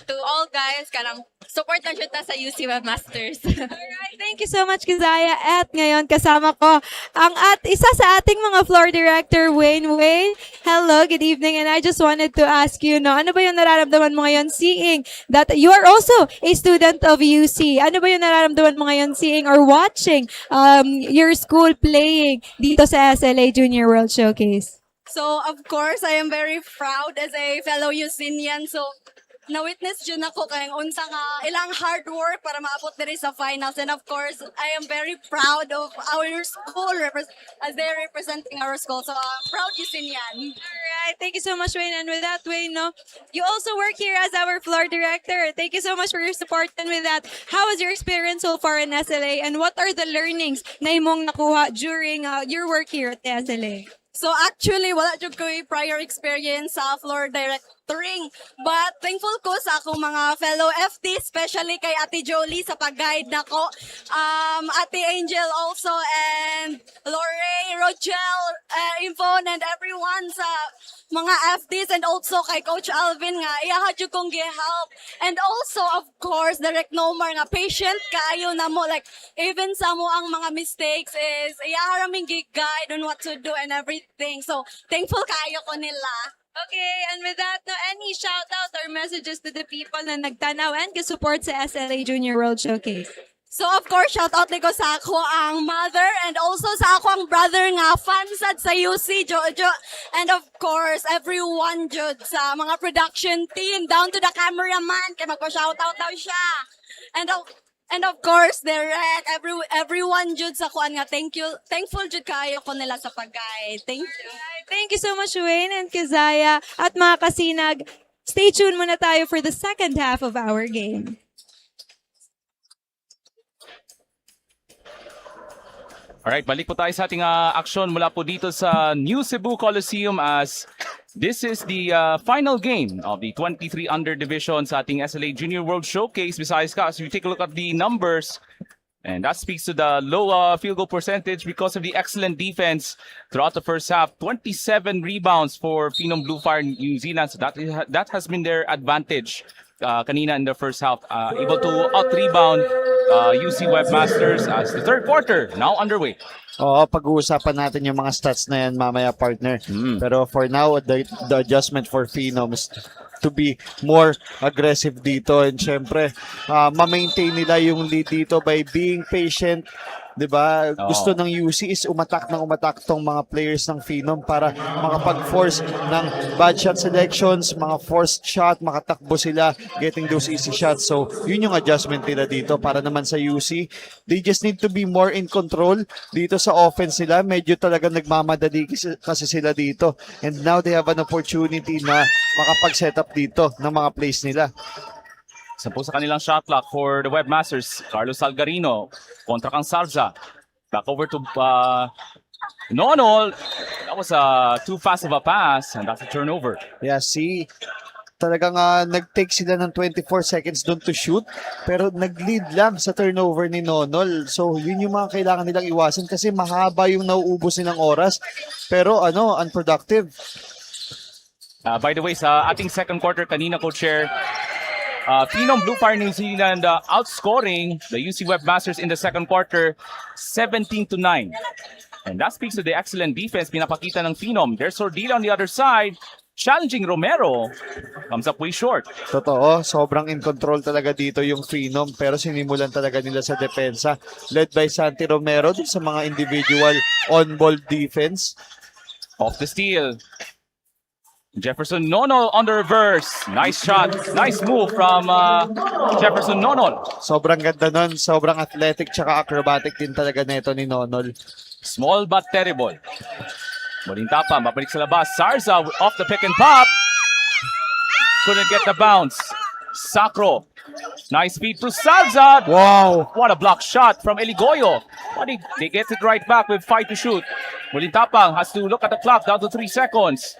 to all guys, kanang support lang siya ta sa UC Webmasters. Alright, thank you so much, Kizaya. At ngayon, kasama ko ang isa sa ating mga floor director, Wayne. Wayne, hello, good evening. And I just wanted to ask you, no, ano ba yung nararamdaman mo ngayon seeing that you are also a student of UC? Ano ba yung nararamdaman mo ngayon seeing or watching your school playing dito sa SLA Junior World Showcase? So, of course, I am very proud as a fellow Usinian. So, na-witness dyan ako kayong unsa nga ilang hard work para maabot diri sa finals. And of course, I am very proud of our school as they're representing our school. So, proud Usinian. Alright, thank you so much, Wayne. And with that, Wayne, no, you also work here as our floor director. Thank you so much for your support. And with that, how was your experience so far in SLA? And what are the learnings na imong nakuha during your work here at the SLA? So actually, wala jud ko prior experience sa floor directoring. But thankful ko sa akong mga fellow FT, especially kay Ate Jolie sa pag-guide nako. Ate Angel also, and Lore, Rochelle, Yvonne, and everyone sa mga FTs, and also kay Coach Alvin nga, iyaha jud kong gi-help. And also, of course, Direct Nomar nga, patient kayo na mo. Like, even sa mo ang mga mistakes is, iyaha raming gi-guide on what to do and everything. So, thankful kayo ko nila. Okay, and with that, no, any shout out or messages to the people na nagtanaw and support sa SLA Junior World Showcase? So of course, shout out ko sa ako ang mother and also sa ako ang brother nga fansad sa UC Jojo, and of course everyone jud sa mga production team down to the cameraman kay magpa-shout out daw siya. And of course, direct everyone jud sa kuan nga thankful jud kayo ko nila sa pag-guide. Thank you. Thank you so much, Wayne and Kizaya. At mga kasinag, stay tuned muna tayo for the second half of our game. Alright, balik po tayo sa ating aksyon mula po dito sa New Cebu Coliseum as this is the final game of the 23 under division sa ating SLA Junior World Showcase. Besides ka, as you take a look at the numbers, and that speaks to the low field goal percentage because of the excellent defense throughout the first half. 27 rebounds for Phenom Blue Fire New Zealand. So that has been their advantage kanina in the first half. Able to out-rebound UC Webmasters as the third quarter now underway. Oo, pag-uusapan natin yung mga stats na yan mamaya, partner. Pero for now, the adjustment for Phenom is to be more aggressive dito. And syempre, ma-maintain nila yung lead dito by being patient. 'Di ba? Gusto ng UC is umatak tong mga players ng Phenom para makapag-force ng bad shot selections, mga forced shot, makatakbo sila, getting those easy shots. So, yun yung adjustment nila dito para naman sa UC. They just need to be more in control dito sa offense nila. Medyo talaga nagmamadali kasi sila dito. And now they have an opportunity na makapag-set up dito ng mga plays nila. Isa po sa kanilang shot clock for the Webmasters, Carlos Salgarino kontra kang Salza. Back over to Nonol. That was too fast of a pass and that's a turnover. Yeah, see, talagang nag-take sila ng 24 seconds doon to shoot, pero nag-lead lang sa turnover ni Nonol. So, yun yung mga kailangan nilang iwasan kasi mahaba yung nauubos nilang oras, pero unproductive. By the way, sa ating second quarter kanina, co-chair, Phenom Blue Fire New Zealand outscoring the UC Webmasters in the second quarter 17-9. And that speaks to the excellent defense pinapakita ng Phenom. There's Sordila on the other side, challenging Romero. Comes up way short. Totoo, sobrang in control talaga dito yung Phenom, pero sinimulan talaga nila sa depensa. Led by Santi Romero dun sa mga individual on-ball defense. Off the steal. Jefferson Nonol on the reverse. Nice shot. Nice move from Jefferson Nonol. Sobrang ganda nun, sobrang athletic tsaka acrobatic din talaga nito ni Nonol. Small but terrible. Muling tapa, mabalik sa labas. Sarza off the pick and pop. Couldn't get the bounce. Sacro. Nice feed to Salza. Wow! What a block shot from Eligoyo. But they get it right back with 5 to shoot. Muling tapang has to look at the clock down to 3 seconds.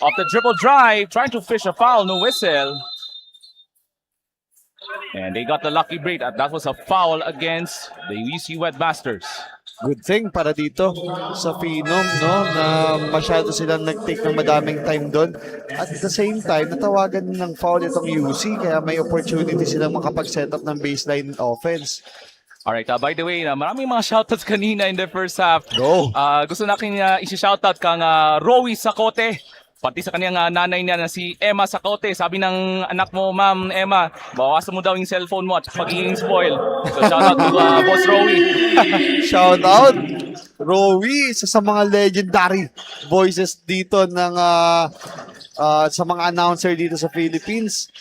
Off the dribble drive, trying to fish a foul, no whistle. And they got the lucky break. That was a foul against the UC Webmasters. Good thing para dito sa Phenom, no, na masyado silang nag-take ng madaming time doon. At the same time, natawagan ng foul itong UC, kaya may opportunity silang makapag-set up ng baseline offense. Alright, by the way, maraming mga shoutouts kanina in the first half. Go! Gusto natin isi-shoutout kang Rowie Sacote. Pati sa kanyang nanay niya na si Emma Sacote. Sabi ng anak mo, Ma'am Emma, bawasan mo daw yung cellphone mo at pagiging spoil. So shoutout to Boss Rowie. Shout out Rowie, isa sa mga legendary voices dito ng sa mga announcer dito sa Philippines.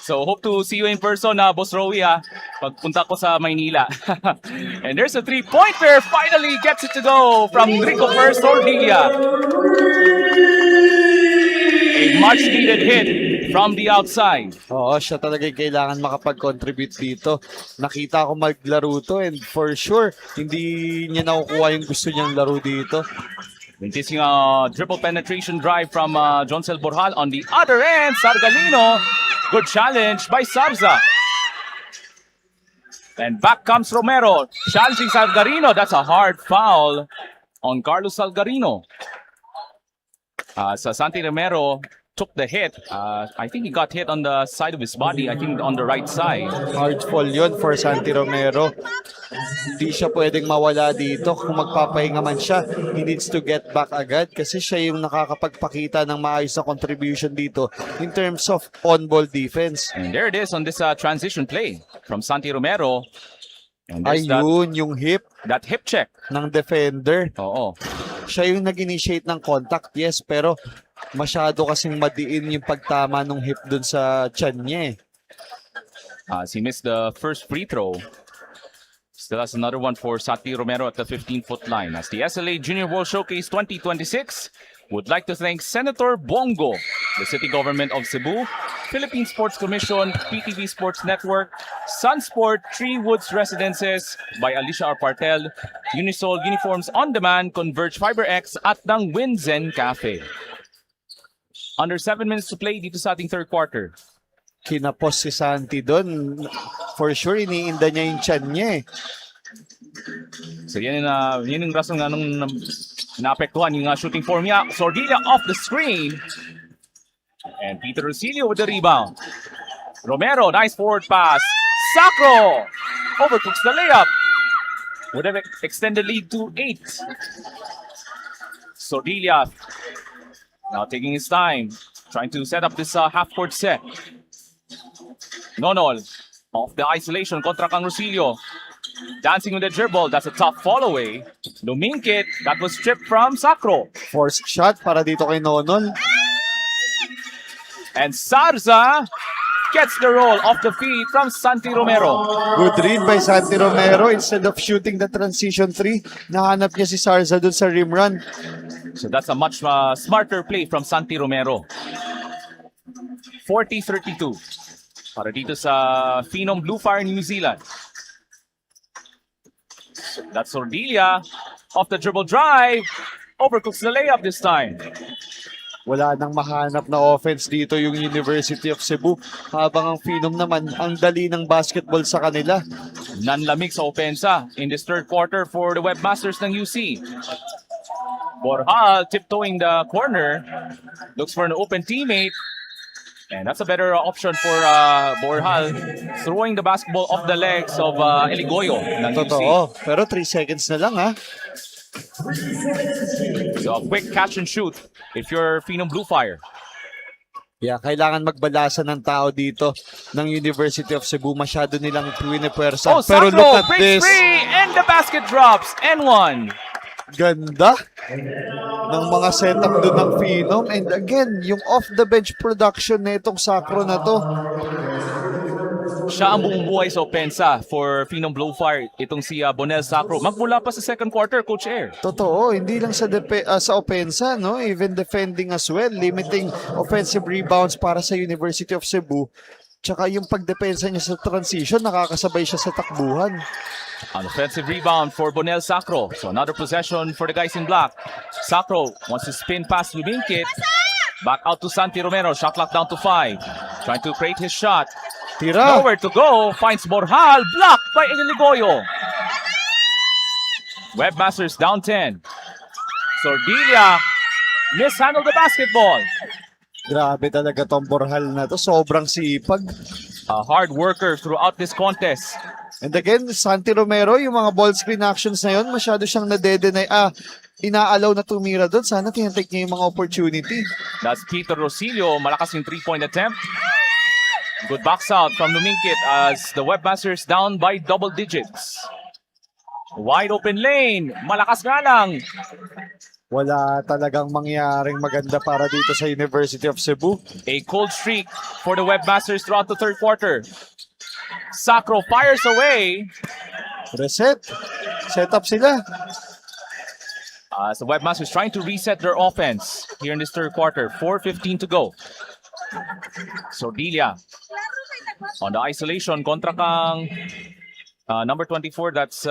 So hope to see you in person, Boss Rowie, pagpunta ko sa Maynila. And there's a three-pointer, finally gets it to go from Rico Sordilla. A much-needed hit from the outside. Oo, siya talaga yung kailangan makapag-contribute dito. Nakita ko maglaro to and for sure, hindi niya nakukuha yung gusto niyang laro dito. Wintising a triple penetration drive from Joncel Borjal on the other end. Sargalino, good challenge by Sarza. And back comes Romero, challenging Salgarino. That's a hard foul on Carlos Salgarino. So Santi Romero took the hit. I think he got hit on the side of his body. I think on the right side. Hard fall yun for Santi Romero. Hindi siya pwedeng mawala dito. Kung magpapahinga man siya, he needs to get back agad kasi siya yung nakakapagpakita ng maayos na contribution dito in terms of on-ball defense. And there it is on this transition play from Santi Romero. And there's Ayun, yung hip that hip check. ng defender. Oo. Siya yung nag-initiate ng contact, yes, pero masyado kasing madiin yung pagtama ng hip dun sa tiyan niya eh. As he missed the first free throw. Still has another one for Santi Romero at the 15-foot line. As the SLA Junior World Showcase 2026 would like to thank Senator Bongo, the City Government of Cebu, Philippine Sports Commission, PTV Sports Network, Sunsport, Tree Woods Residences by Alicia Arpartel, Unisol Uniforms On Demand, Converge FiberX at ng Winzen Cafe. Under 7 minutes to play dito sa ating third quarter. Kinapos si Santi doon. For sure, iniinda niya yung chan niya eh. So yun yung rason nga nung naapektuhan yung shooting form niya. Sordilia off the screen. And Peter Rosilio with the rebound. Romero, nice forward pass. Sacro overcooks the layup. Would have extended lead to 8. Sordilia now taking his time, trying to set up this half-court set. Nonol off the isolation kontra kang Rosilio. Dancing with the dribble, that's a tough fall away. Luminkit, that was stripped from Sacro. Forced shot para dito kay Nonol. And Sarza gets the roll off the feet from Santi Romero. Good read by Santi Romero. Instead of shooting the transition 3, nahanap niya si Sarza dun sa rim run. So that's a much smarter play from Santi Romero. 40-32 para dito sa Phenom Blue Fire New Zealand. So that's Sordilia off the dribble drive. Overcooks the layup this time. Wala nang mahanap na offense dito yung University of Cebu. Habang ang Phenom naman, ang dali ng basketball sa kanila. Nanlamig sa opensa in this third quarter for the Webmasters ng UC. Borjal tiptoeing the corner. Looks for an open teammate. And that's a better option for Borjal. Throwing the basketball off the legs of Eligoyo ng UC. Totoo. Pero 3 seconds na lang ha. So a quick catch and shoot if you're Phenom Blue Fire. Yeah, kailangan magbalasa ng tao dito ng University of Cebu. Masyado nilang pwinipuwersa. Oh, Pero Sacro look at breaks this. free and the basket drops. N1. Ganda ng mga setup doon ng Phenom. And again, yung off-the-bench production na itong Sacro na to. Siya ang bumubuhay sa opensa for Phenom Blue Fire. Itong si Bonel Sacro. Magmula pa sa second quarter, Coach Air. Totoo, hindi lang sa sa opensa, no? Even defending as well, limiting offensive rebounds para sa University of Cebu. Tsaka yung pagdepensa niya sa transition, nakakasabay siya sa takbuhan. An offensive rebound for Bonel Sacro. So another possession for the guys in black. Sacro wants to spin past Luminkit. Back out to Santi Romero. Shot clock down to 5. Trying to create his shot. Tira! Nowhere to go. Finds Borjal. Blocked by Eligoyo. Webmasters down 10. Sordilia mishandled the basketball. Grabe talaga tong Borjal na to. Sobrang sipag. A hard worker throughout this contest. And again, Santi Romero, yung mga ball screen actions na yun, masyado siyang nade-deny. Inaalaw na tumira doon. Sana tinatake niya yung mga opportunity. That's Peter Rosilio. Malakas yung 3-point attempt. Good box out from Luminkit as the Webmasters down by double digits. Wide open lane. Malakas nga lang. Wala talagang mangyaring maganda para dito sa University of Cebu. A cold streak for the Webmasters throughout the third quarter. Sacro fires away. Reset. Set up sila. As the Webmasters trying to reset their offense here in this third quarter. 4:15 to go. Sordilia on the isolation kontra kang number 24, that's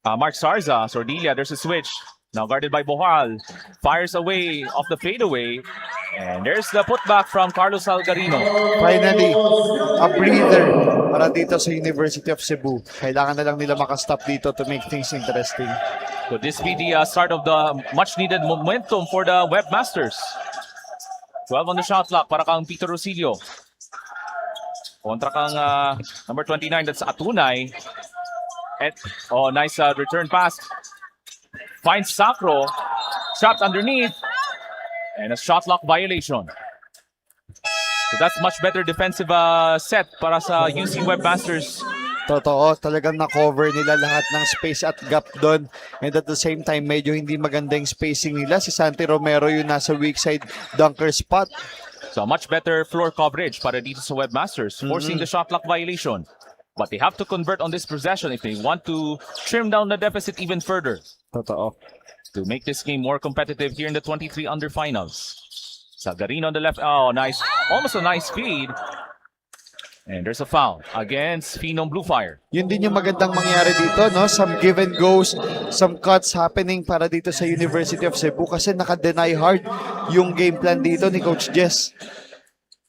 Mark Sarza. Sordilia, there's a switch. Now guarded by Bohal. Fires away off the fadeaway. And there's the putback from Carlos Algarino. Finally, a breather para dito sa University of Cebu. Kailangan na lang nila makastop dito to make things interesting. Could this be the start of the much-needed momentum for the Webmasters? 12 on the shot clock para kang Peter Rosilio. Kontra kang number 29, that's Atunay. Nice return pass. Finds Sacro. Trapped underneath. And a shot clock violation. So that's much better defensive set para sa UC Webmasters. Totoo, talagang na-cover nila lahat ng space at gap doon. And at the same time, medyo hindi maganda yung spacing nila. Si Santi Romero yung nasa weak side dunker spot. So much better floor coverage para dito sa Webmasters, forcing the shot clock violation. But they have to convert on this possession if they want to trim down the deficit even further Totoo. to make this game more competitive here in the 23 under finals. Salgarino on the left. Oh, nice. Almost a nice feed. And there's a foul against Phenom Blue Fire. Yun din yung magandang mangyari dito, no? Some give and goes, some cuts happening para dito sa University of Cebu kasi naka-deny hard yung game plan dito ni Coach Jess.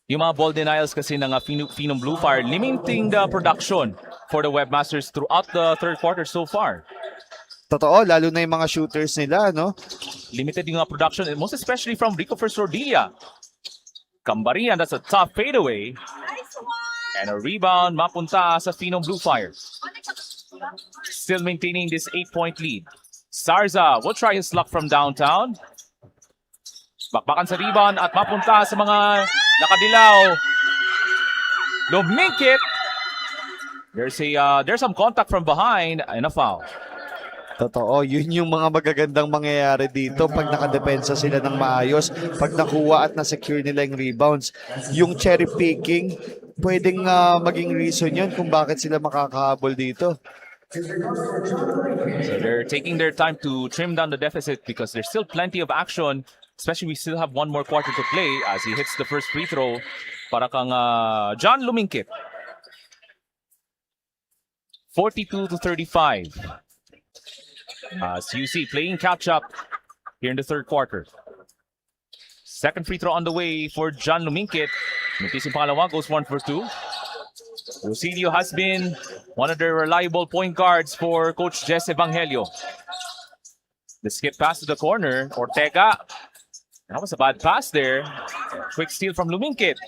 Yung mga ball denials kasi ng Phenom Blue Fire limiting the production for the Webmasters throughout the third quarter so far. Totoo, lalo na yung mga shooters nila, no? Limited yung production, most especially from Rico Sordilia. Cambarian, that's a tough fadeaway. And a rebound, mapunta sa Phenom Blue Fire. Still maintaining this 8-point lead. Sarza will try his luck from downtown. Bakbakan sa rebound at mapunta sa mga nakadilaw. Lumingkit. There's some contact from behind and a foul. Totoo, yun yung mga magagandang mangyayari dito pag nakadepensa sila ng maayos, pag nakuha at na-secure nila yung rebounds. Yung cherry picking, pwedeng maging reason yun kung bakit sila makakahabol dito. So they're taking their time to trim down the deficit because there's still plenty of action, especially we still have one more quarter to play as he hits the first free throw para kang John Lumingkit. 42-35. As you see, playing catch-up here in the third quarter. Second free throw on the way for John Lumingkit. Mutis yung pangalawa, goes 1 for 2. Rosilio has been one of the reliable point guards for Coach Jess Evangelio. The skip pass to the corner. Ortega. That was a bad pass there. Quick steal from Lumingkit.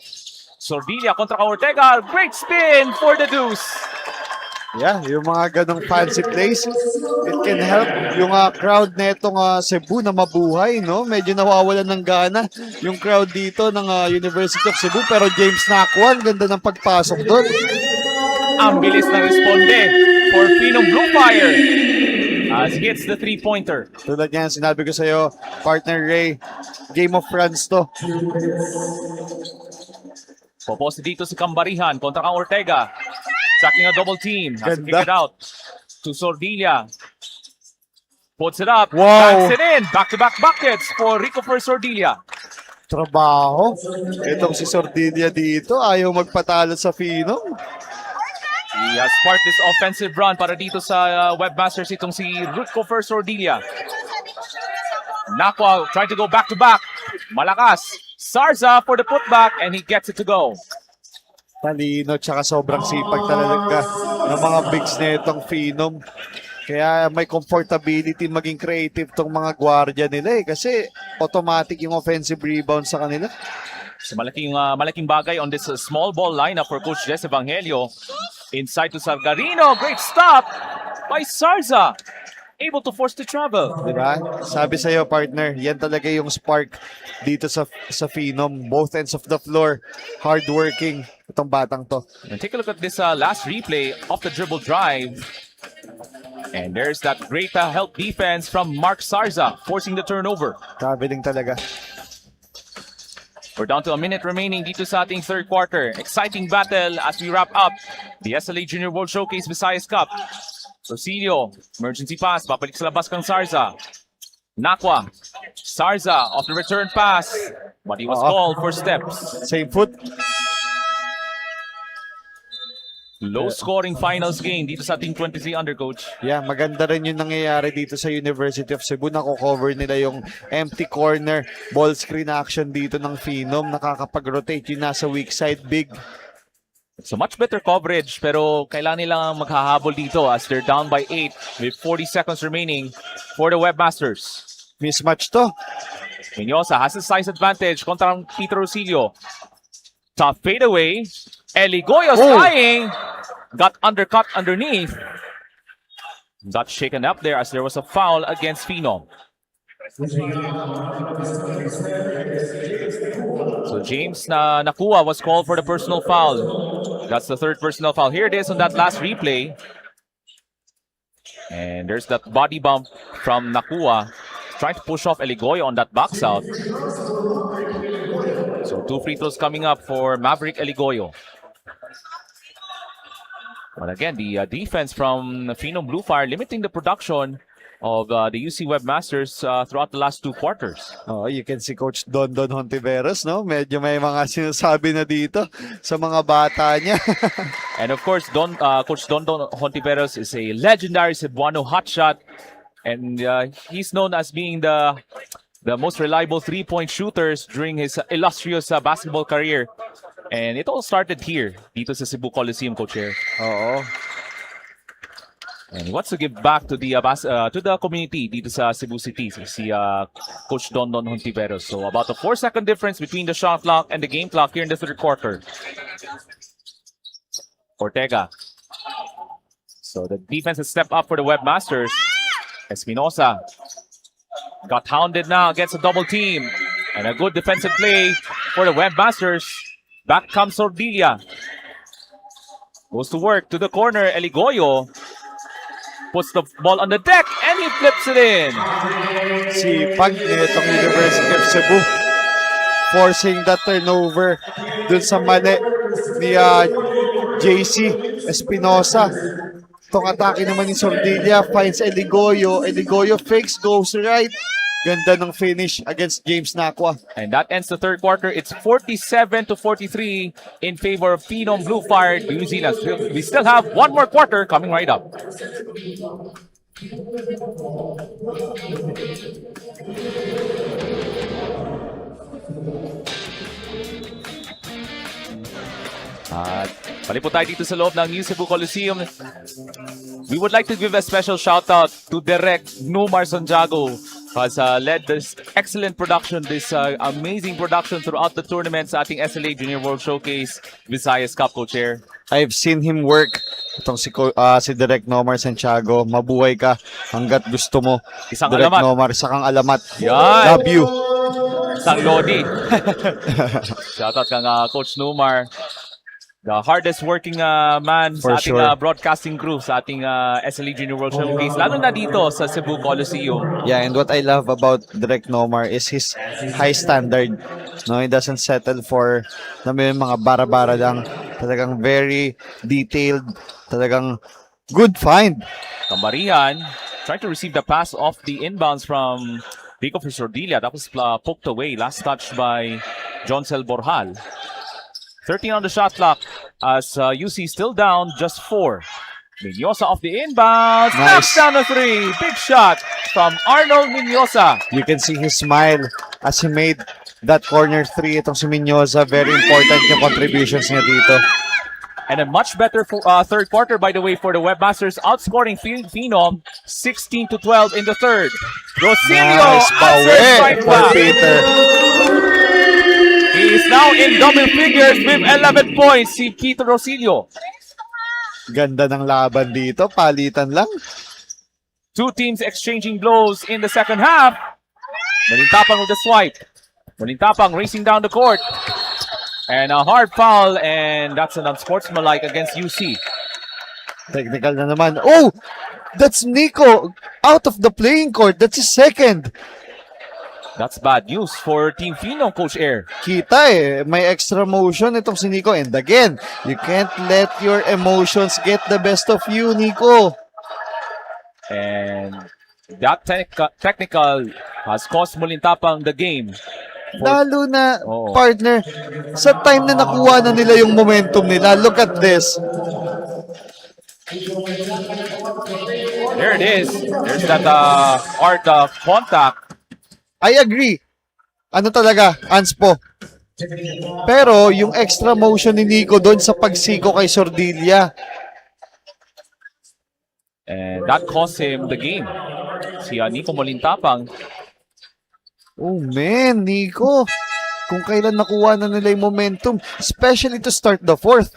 Sordilia kontra ka Ortega. Great spin for the deuce. Yeah, yung mga ganong fancy plays, it can help yung crowd na itong Cebu na mabuhay, no? Medyo nawawalan ng gana yung crowd dito ng University of Cebu, pero James Nakwan, ganda ng pagpasok doon. Ang bilis na responde for Phenom Blue Fire as he hits the three-pointer. Tulad yan, sinabi ko sa'yo, partner Ray, Game of France to. Poposte dito si Cambarihan kontra kang Ortega. Tracking a double team. Has to kick Ganda. it out to Sordilia. Puts it up. Wow. Banks it in. Back-to-back buckets for Rico Sordilia. Trabaho. Itong si Sordilia dito, ayaw magpatalo sa Phenom. He has sparked this offensive run para dito sa Webmasters itong si Rico Sordilia. Nakwa trying to go back-to-back. Malakas. Sarza for the putback and he gets it to go. Talino, tsaka sobrang sipag talaga ng mga bigs na itong Phenom. Kaya may comfortability maging creative tong mga gwardiya nila kasi automatic yung offensive rebound sa kanila. So malaking bagay on this small ball lineup for Coach Jess Evangelio. Inside to Sargarino. Great stop by Sarza. Able to force the travel. Diba? Sabi sa'yo, partner, yan talaga yung spark dito sa Phenom. Both ends of the floor, hardworking itong batang to. And take a look at this last replay of the dribble drive. And there's that great help defense from Mark Sarza, forcing the turnover. Traveling talaga. We're down to a minute remaining dito sa ating third quarter. Exciting battle as we wrap up the SLA Junior World Showcase Visayas Cup. Rosilio, emergency pass, babalik sa labas kang Sarza. Nakwa, Sarza off the return pass, but he was called for steps. Same foot. Low scoring finals game dito sa ating 23 under coach. Yeah, maganda rin yung nangyayari dito sa University of Cebu. Nako-cover nila yung empty corner, ball screen action dito ng Phenom. Nakakapag-rotate yung nasa weak side big. So much better coverage pero kailangan nilang maghahabol dito as they're down by 8 with 40 seconds remaining for the Webmasters. Mismatch to. Menyosa has a size advantage kontra Peter Rosilio. Tough fadeaway. Eligoyo's flying. Got undercut underneath. Got shaken up there as there was a foul against Phenom. So James Nakua was called for the personal foul. That's the third personal foul. Here it is on that last replay. And there's that body bump from Nakua. Trying to push off Eligoyo on that box out. So 2 free throws coming up for Maverick Eligoyo. But again, the defense from Phenom Blue Fire limiting the production of the UC Webmasters throughout the last 2 quarters. Oh, you can see Coach Don Hontiveros, no? Medyo may mga sinasabi na dito sa mga bata niya. And of course, Coach Don Hontiveros is a legendary Cebuano hotshot, and he's known as being the most reliable 3-point shooters during his illustrious basketball career. And it all started here, dito sa Cebu Coliseum, Coach Air. Oo. And he wants to give back to the community dito sa Cebu City, si Coach Don Hontiveros. So about a 4-second difference between the shot clock and the game clock here in the third quarter. Ortega. So the defense has stepped up for the Webmasters. Espinosa got hounded now against a double team. And a good defensive play for the Webmasters. Back comes Sordilia. Goes to work to the corner. Eligoyo puts the ball on the deck and he flips it in. Sipag nitong University of Cebu. Forcing that turnover dun sa mali ni JC Espinosa. Itong atake naman ni Sordilia finds Eligoyo. Eligoyo fakes, goes right. Ganda ng finish against James Nakwa. And that ends the third quarter. It's 47-43 in favor of Phenom Blue Fire, New Zealand. We still have one more quarter coming right up. At balik po tayo dito sa loob ng New Cebu Coliseum. We would like to give a special shout out to Direk Numar Santiago, who has led this excellent production, this amazing production throughout the tournament sa ating SLA Junior World Showcase Visayas Cup, Co-Chair. I've seen him work. Itong si Direk Nomar Santiago. Mabuhay ka hanggat gusto mo. Isang Direk alamat. Nomar, sakang alamat. Yan. Love you. Isang Lodi. Shout out kang Coach Numar. The hardest working man For sa ating sure. broadcasting crew sa ating SLE Junior World Showcase, lalo na dito sa Cebu Coliseum. Yeah, and what I love about Direk Nomar is his high standard. No, he doesn't settle for may mga bara-bara lang. Talagang very detailed. Talagang good find. Kambarihan trying to receive the pass off the inbounds from Rico Fisordilia. That was poked away. Last touch by Joncel Borjal. 13 on the shot clock as UC still down just 4. Minyosa off the inbound. Snaps Nice. down a 3. Big shot from Arnold Minyosa. You can see his smile as he made that corner 3. Itong si Minyosa, very important yung contributions niya dito. And a much better third quarter, by the way, for the Webmasters, outscoring Phenom 16-12 in the third. Rosilio Nice bawi answers right for back. Peter. He is now in double figures with 11 points, si Peter Rosilio. Ganda ng laban dito, palitan lang. Two teams exchanging blows in the second half. Molintapang with the swipe. Molintapang racing down the court. And a hard foul, and that's an unsportsmanlike against UC. Technical na naman. Oh! That's Nico out of the playing court. That's his second. That's bad news for Team Phenom, Coach Air. Kita may extra motion itong si Nico. And again, you can't let your emotions get the best of you, Nico. And that technical has cost Molintapang the game. Lalo na, Oo. partner, sa time na nakuha na nila yung momentum nila. Look at this. There it is. There's that art of contact. I agree. Ano talaga, Anspo. Pero yung extra motion ni Nico doon sa pagsiko kay Sordilia. And that cost him the game. Si Nico Molintapang. Oh man, Nico. Kung kailan nakuha na nila yung momentum, especially to start the fourth.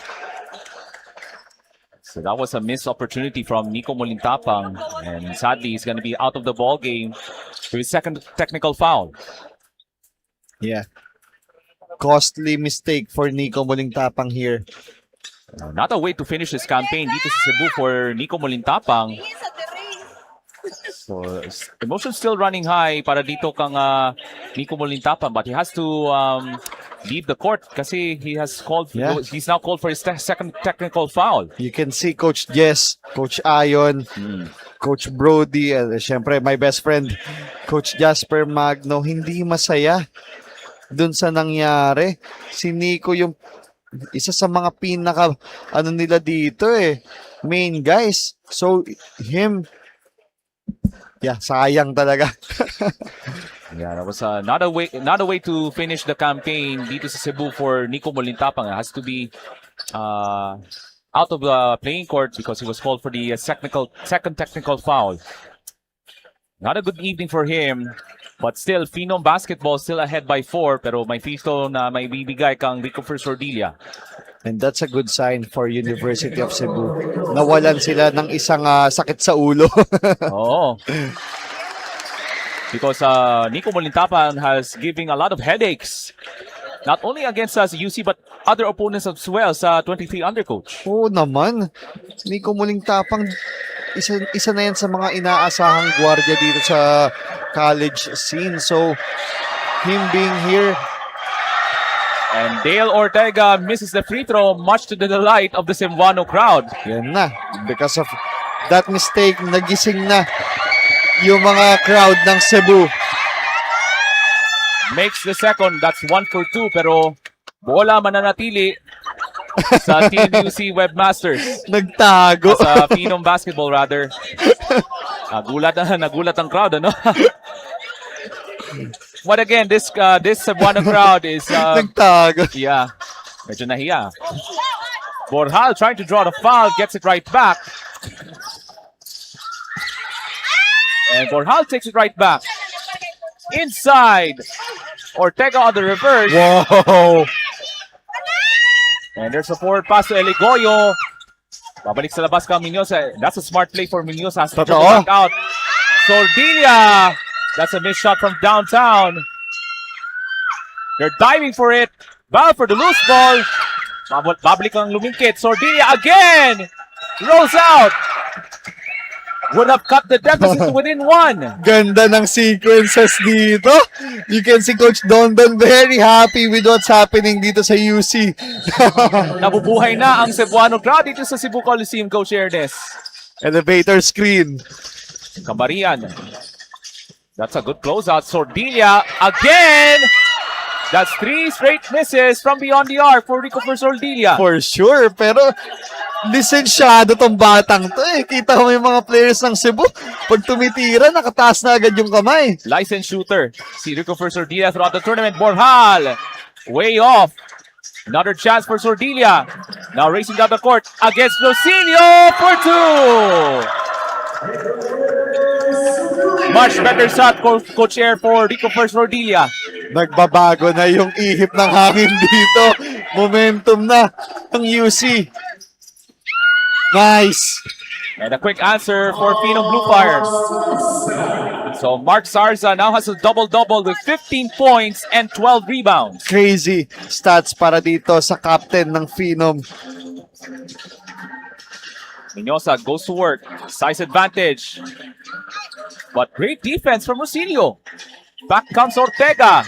So that was a missed opportunity from Nico Molintapang. And sadly, he's going to be out of the ball game for his second technical foul. Yeah. Costly mistake for Nico Molintapang here. Not a way to finish his campaign dito sa Cebu for Nico Molintapang. So emotions still running high para dito kang Nico Molintapang, but he has to leave the court kasi he has called. Yeah. He's now called for his second technical foul. You can see Coach Jess, Coach Ayon, Coach Brody, syempre my best friend, Coach Jasper Magno, hindi masaya dun sa nangyari. Si Nico yung isa sa mga pinaka nila dito main guys. So him, sayang talaga. Yeah, that was not a way to finish the campaign dito sa Cebu for Nico Molintapang. It has to be out of the playing court because he was called for the second technical foul. Not a good evening for him, but still Phenom Basketball still ahead by 4, pero may free throw na may bibigay kang Rico Sordilia. And that's a good sign for University of Cebu. Nawalan sila ng isang sakit sa ulo. Oo. Because Nico Molintapang has giving a lot of headaches. Not only against us UC but other opponents as well sa 23 undercoach. Oo naman. Nico Molintapang, isa na yan sa mga inaasahang gwardiya dito sa college scene. So, him being here, And Dale Ortega misses the free throw much to the delight of the Cebuano crowd. yan na. Because of that mistake, nagising na yung mga crowd ng Cebu. Makes the second. That's 1 for 2. Pero bola mananatili sa Team UC Webmasters. Nagtago. Sa Phenom Basketball rather. Nagulat ang crowd, ano? But again, this Cebuano crowd is Nagtago. yeah, medyo nahiya. Borjal trying to draw the foul, gets it right back. And Borjal takes it right back. Inside. Ortega on the reverse. Wow. And there's a forward pass to Eligoyo. Babalik sa labas ka Minyosa. That's a smart play for Minyosa. Has to Totoo. dribble back out. Sordilia. That's a missed shot from downtown. They're diving for it. Ball for the loose ball. Babalik ang lumingkit. Sordilia again. Rolls out. Would have cut the deficit to within 1. Ganda ng sequences dito. You can see Coach Dondon very happy with what's happening dito sa UC. Nabubuhay na ang Cebuano crowd dito sa Cebu Coliseum, Coach Ernest. Elevator screen. Camarian. That's a good closeout. Sordilia again. That's 3 straight misses from beyond the arc for Rico Sordilia. For sure. Pero lisensyado tong batang to Kita mo yung mga players ng Cebu. Pag tumitira, nakataas na agad yung kamay. Licensed shooter. Si Rico Sordilia throughout the tournament. Borjal. Way off. Another chance for Sordilia. Now racing down the court against Lucinio for 2. Much better shot, Coach Air, for Rico Sordilia. Nagbabago na yung ihip ng hangin dito. Momentum na ng UC. Nice. And a quick answer for Phenom Blue Fire. So Mark Sarza now has a double-double with 15 points and 12 rebounds. Crazy stats para dito sa captain ng Phenom. Minyosa goes to work. Size advantage. But great defense from Rosilio. Back comes Ortega.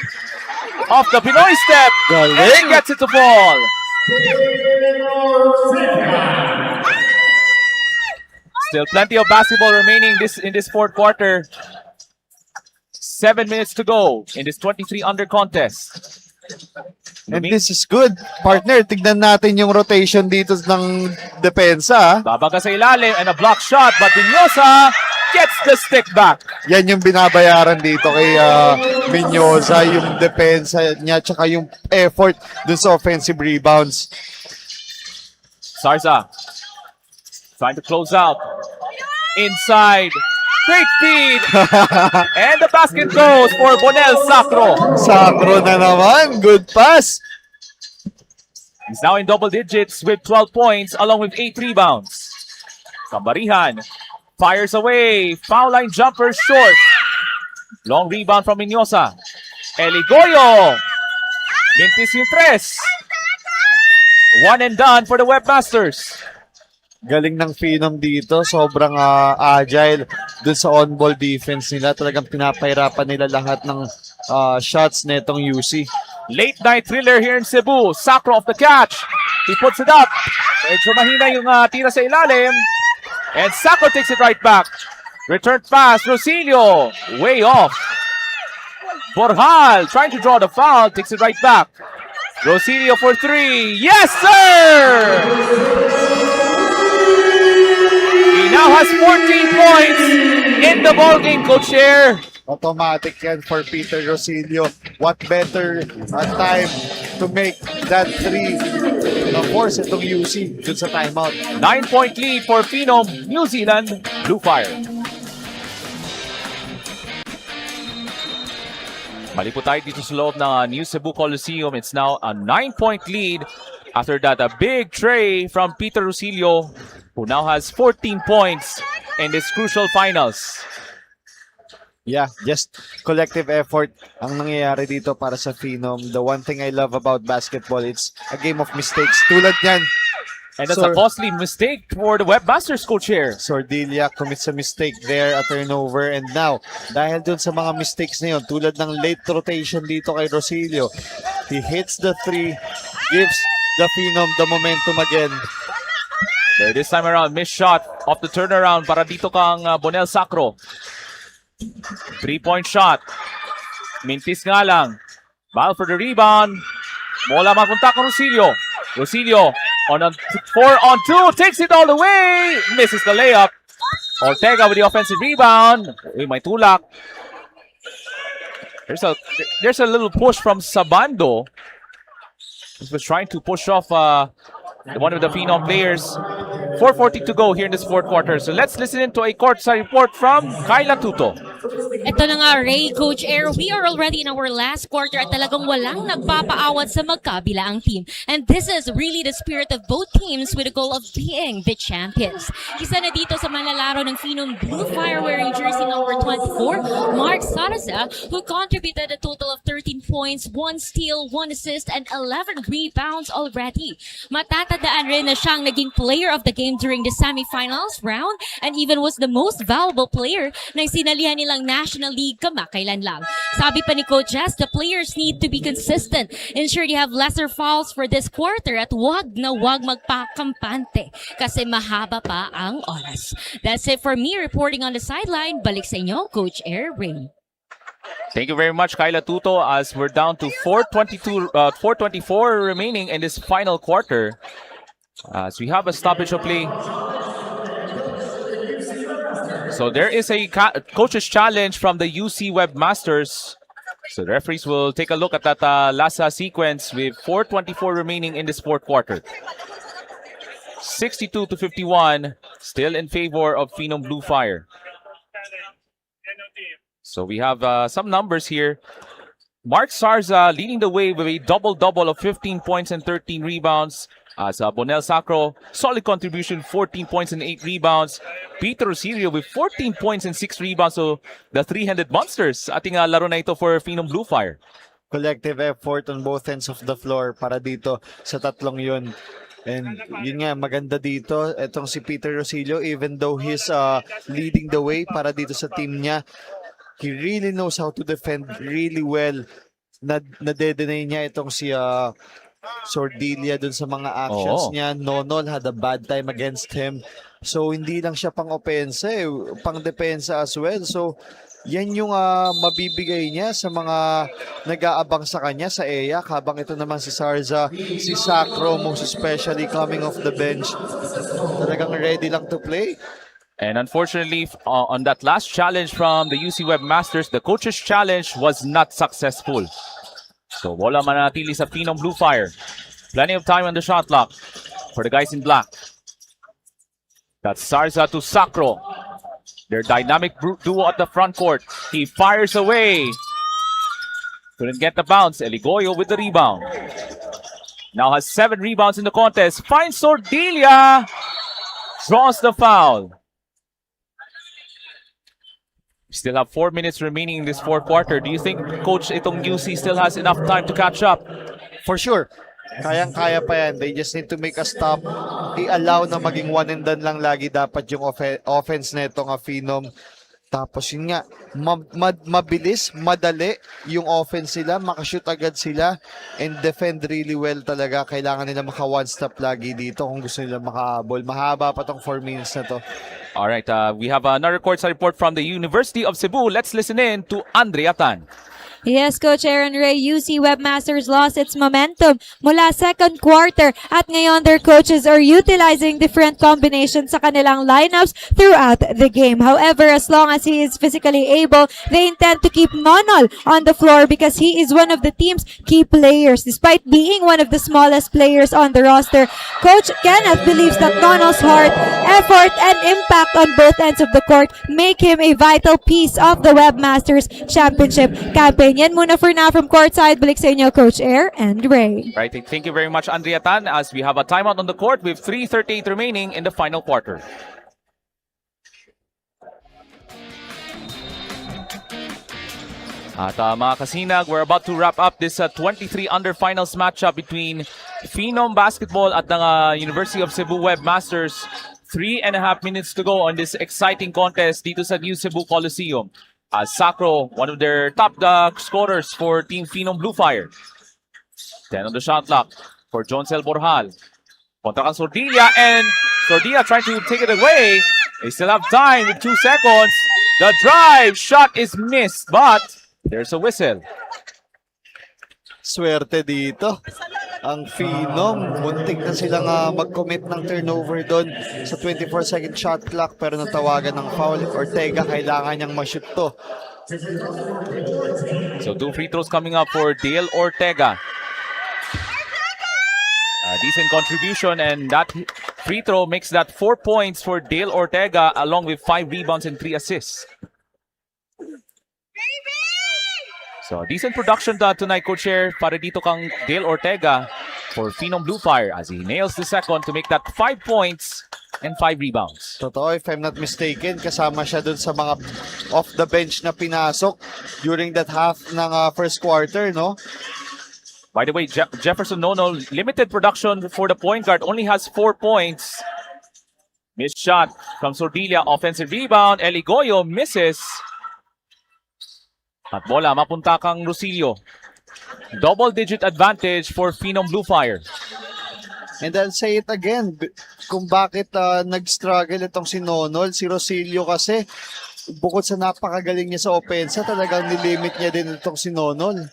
Off the Pinoy step. And he gets it to fall. Still plenty of basketball remaining in this fourth quarter. 7 minutes to go in this 23 under contest. And this is good. Partner, tignan natin yung rotation dito ng depensa. Babaga sa ilalim and a block shot, but Minyosa gets the stick back. Yan yung binabayaran dito kay Minyosa, yung depensa niya, tsaka yung effort dun sa offensive rebounds. Sarza trying to close out. Inside. Great feed. And the basket goes for Bonel Sacro. Sacro na naman. Good pass. He's now in double digits with 12 points along with 8 rebounds. Cambarihan fires away. Foul line jumper short. Long rebound from Minyosa. Eligoyo. Mintis yung tres. One and done for the Webmasters. Galing ng Phenom dito. Sobrang agile dun sa on-ball defense nila. Talagang pinapahirapan nila lahat ng shots netong UC. Late night thriller here in Cebu. Sacro off the catch. He puts it up. Medyo mahina yung tira sa ilalim. And Sacro takes it right back. Return pass, Rosilio, way off. Borjal trying to draw the foul, takes it right back. Rosilio for three. Yes, sir! He now has 14 points in the ballgame, Coach Air. Automatic yan for Peter Rosilio. What better time to make that three force itong UC dun sa timeout. 9-point lead for Phenom, New Zealand, Blue Fire. Mali po tayo dito sa loob ng New Cebu Coliseum. It's now a 9-point lead. After that, a big tray from Peter Rosilio, who now has 14 points in this crucial finals. Yeah, just collective effort ang nangyayari dito para sa Phenom. The one thing I love about basketball, it's a game of mistakes. Tulad yan, And that's a costly mistake for the Webmasters, Coach Air. Sordilia commits a mistake there, a turnover, and now, dahil dun sa mga mistakes na yun, tulad ng late rotation dito kay Rosilio, he hits the three, gives the Phenom the momentum again. There, this time around, missed shot off the turnaround para dito kang Bonel Sacro. 3-point shot. Mintis nga lang. Ball for the rebound. Bola mapunta kang Rosilio. Rosilio on a 4-on-2, takes it all the way, misses the layup. Ortega with the offensive rebound. Uy, may tulak. There's a little push from Sabando. He was trying to push off one of the Phenom players. 4:40 to go here in this fourth quarter. So let's listen in to a courtside report from Kyla Tuto. Ito na nga, Ray, Coach Air, we are already in our last quarter at talagang walang nagpapaawat sa magkabilaang team. And this is really the spirit of both teams with the goal of being the champions. Isa na dito sa manlalaro ng Phenom Blue Fire wearing jersey number 24, Mark Saraza, who contributed a total of 13 points, 1 steal, 1 assist, and 11 rebounds already. Matatandaan rin na siyang naging player of the game during the semifinals round and even was the most valuable player ng sinalihan nilang National League kamakailan lang. Sabi pa ni Coach Jess, the players need to be consistent. Ensure they have lesser fouls for this quarter at wag na wag magpakampante kasi mahaba pa ang oras. That's it for me reporting on the sideline. Balik sa inyo, Coach Air Ray. Thank you very much, Kyla Tuto, as we're down to 4:24 remaining in this final quarter. As we have a stoppage of play. So there is a coach's challenge from the UC Webmasters. So the referees will take a look at that last sequence with 4:24 remaining in this fourth quarter. 62-51, still in favor of Phenom Blue Fire. So we have some numbers here. Mark Sarza leading the way with a double-double of 15 points and 13 rebounds. As Bonel Sacro, solid contribution, 14 points and 8 rebounds. Peter Rosilio with 14 points and 6 rebounds. So the three-handed monsters ating laro na ito for Phenom Blue Fire. Collective effort on both ends of the floor para dito sa tatlong yun. And yun nga, maganda dito, etong si Peter Rosilio, even though he's leading the way para dito sa team niya, he really knows how to defend really well. Nade-deny niya itong si Sordilia dun sa mga actions niya. Nonol had a bad time against him. So, hindi lang siya pang-opensa pang depensa as well. So, yan yung mabibigay niya sa mga nag-aabang sa kanya sa EYAC. Habang ito naman si Sarza, si Sacro, most especially coming off the bench. Talagang ready lang to play. And unfortunately, on that last challenge from the UC Webmasters, the coach's challenge was not successful. So, wala manatili sa Phenom Blue Fire. Plenty of time on the shot clock for the guys in black. That's Sarza to Sacro. Their dynamic duo at the front court. He fires away. Couldn't get the bounce. Eligoyo with the rebound. Now has 7 rebounds in the contest. Finds Sordilia. Draws the foul. Still have 4 minutes remaining in this fourth quarter. Do you think, Coach, itong UC still has enough time to catch up? For sure. Kayang-kaya pa yan. They just need to make a stop. I-allow na maging one and done lang lagi dapat yung offense na itong Phenom. Tapos yun nga, mabilis, madali yung offense sila, makashoot agad sila, and defend really well talaga. Kailangan nila maka one stop lagi dito kung gusto nila makahabol. Mahaba pa tong 4 minutes na to. All right, we have another courtside report from the University of Cebu. Let's listen in to Andrea Tan. Yes, Coach Aaron Ray, UC Webmasters lost its momentum mula second quarter at ngayon their coaches are utilizing different combinations sa kanilang lineups throughout the game. However, as long as he is physically able, they intend to keep Nonol on the floor because he is one of the team's key players. Despite being one of the smallest players on the roster, Coach Kenneth believes that Nonol's heart, effort, and impact on both ends of the court make him a vital piece of the Webmasters Championship campaign. Yan muna for now from courtside. Balik sa inyo, Coach Air and Ray. Right, thank you very much, Andrea Tan, as we have a timeout on the court with 3:38 remaining in the final quarter. At mga kasinag, we're about to wrap up this 23 under finals matchup between Phenom Basketball at ng University of Cebu Webmasters. 3.5 minutes to go on this exciting contest dito sa New Cebu Coliseum. Sacro, one of their top scorers for Team Phenom Blue Fire. 10 on the shot clock for Joncel Borjal. Kontra kang Sordilia, and Sordilia trying to take it away. They still have time with 2 seconds. The drive shot is missed, but there's a whistle. Swerte dito. Ang Phenom, muntik na silang mag-commit ng turnover doon sa 24-second shot clock pero natawagan ng foul. Ortega, kailangan niyang ma-shoot to. So 2 free throws coming up for Dale Ortega. A decent contribution, and that free throw makes that 4 points for Dale Ortega along with 5 rebounds and 3 assists. So decent production tonight, Coach Air, para dito kang Dale Ortega for Phenom Blue Fire as he nails the second to make that 5 points and 5 rebounds. Totoo, if I'm not mistaken, kasama siya dun sa mga off the bench na pinasok during that half ng first quarter, no? By the way, Jefferson Nono, limited production for the point guard, only has 4 points. Missed shot from Sordilia, offensive rebound. Eligoyo misses. At bola, mapunta kang Rosilio. Double-digit advantage for Phenom Blue Fire. And I'll say it again, kung bakit nag-struggle itong si Nonol, si Rosilio kasi, bukod sa napakagaling niya sa opensa, talagang nilimit niya din itong si Nonol.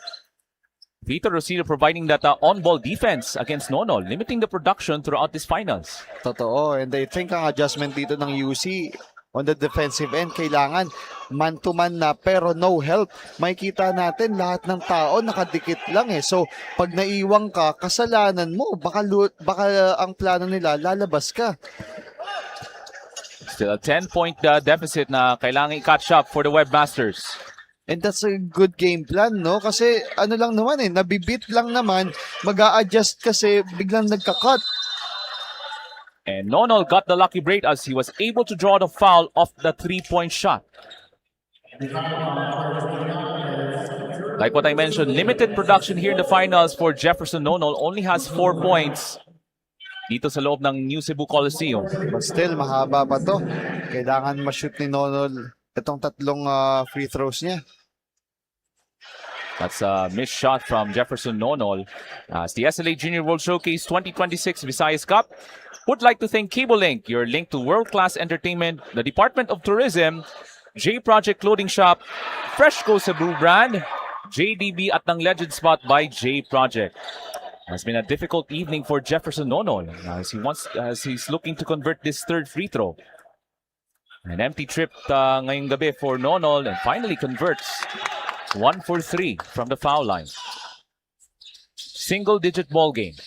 Vitor Rosilio providing that on-ball defense against Nonol, limiting the production throughout this finals. Totoo, and I think ang adjustment dito ng UC on the defensive end, kailangan man-to-man na pero no help. Makikita natin lahat ng tao nakadikit lang eh. So, pag naiwang ka, kasalanan mo. Baka ang plano nila, lalabas ka. Still a 10-point deficit na kailangan i-catch up for the Webmasters. And that's a good game plan, no? Kasi ano lang naman eh, nabibit lang naman, mag-a-adjust kasi biglang nagka-cut. And Nonol got the lucky break as he was able to draw the foul off the 3-point shot. Like what I mentioned, limited production here in the finals for Jefferson Nonol. Only has 4 points dito sa loob ng New Cebu Coliseum. But still, mahaba pa to. Kailangan ma-shoot ni Nonol itong tatlong free throws niya. That's a missed shot from Jefferson Nonol. As the SLA Junior World Showcase 2026 Visayas Cup would like to thank Cable Link, your link to world-class entertainment, the Department of Tourism, J Project Clothing Shop, Freshco Cebu Brand, JDB at ng Legend Spot by J Project. Has been a difficult evening for Jefferson Nonol as he's looking to convert this 3rd free throw. An empty trip ngayong gabi for Nonol, and finally converts 1 for 3 from the foul line. Single-digit ball game,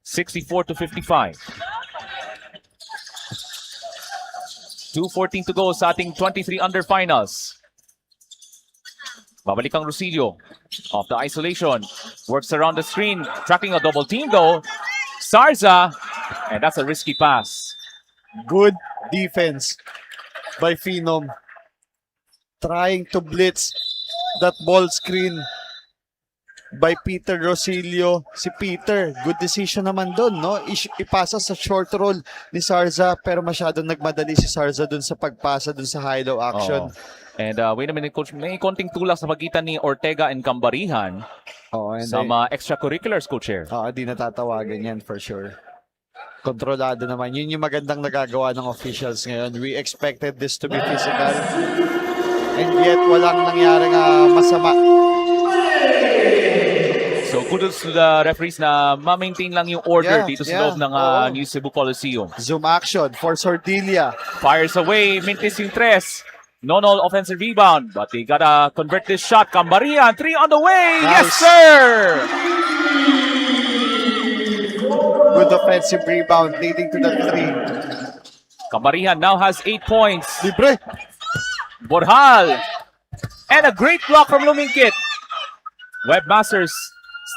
64-55. 2:14 to go sa ating 23 under finals. Babalik ang Rosilio. Off the isolation. Works around the screen. Tracking a double team though. Sarza. And that's a risky pass. Good defense by Phenom. Trying to blitz that ball screen by Peter Rosilio. Si Peter, good decision naman doon, no? Ipasa sa short roll ni Sarza, pero masyadong nagmadali si Sarza doon sa pagpasa doon sa high-low action. And wait a minute, Coach, may konting tulak sa pagitan ni Ortega and Cambarihan. And Some extracurriculars, Coach Air. di natatawagan yan for sure. Kontrolado naman. Yun yung magandang nagagawa ng officials ngayon. We expected this to be physical. And yet, walang nangyaring masama. So kudos to the referees na ma-maintain lang yung order Yeah, dito sa yeah. loob ng Oo. New Cebu Coliseum. Zoom action for Sordilia. Fires away, Mintis yung tres. Nonol offensive rebound, but they gotta convert this shot. Cambarian, 3 on the way. Yes, Nice. sir! Good offensive rebound leading to the 3. Cambarian now has 8 points. Libre. Borjal. And a great block from Lumingkit. Webmasters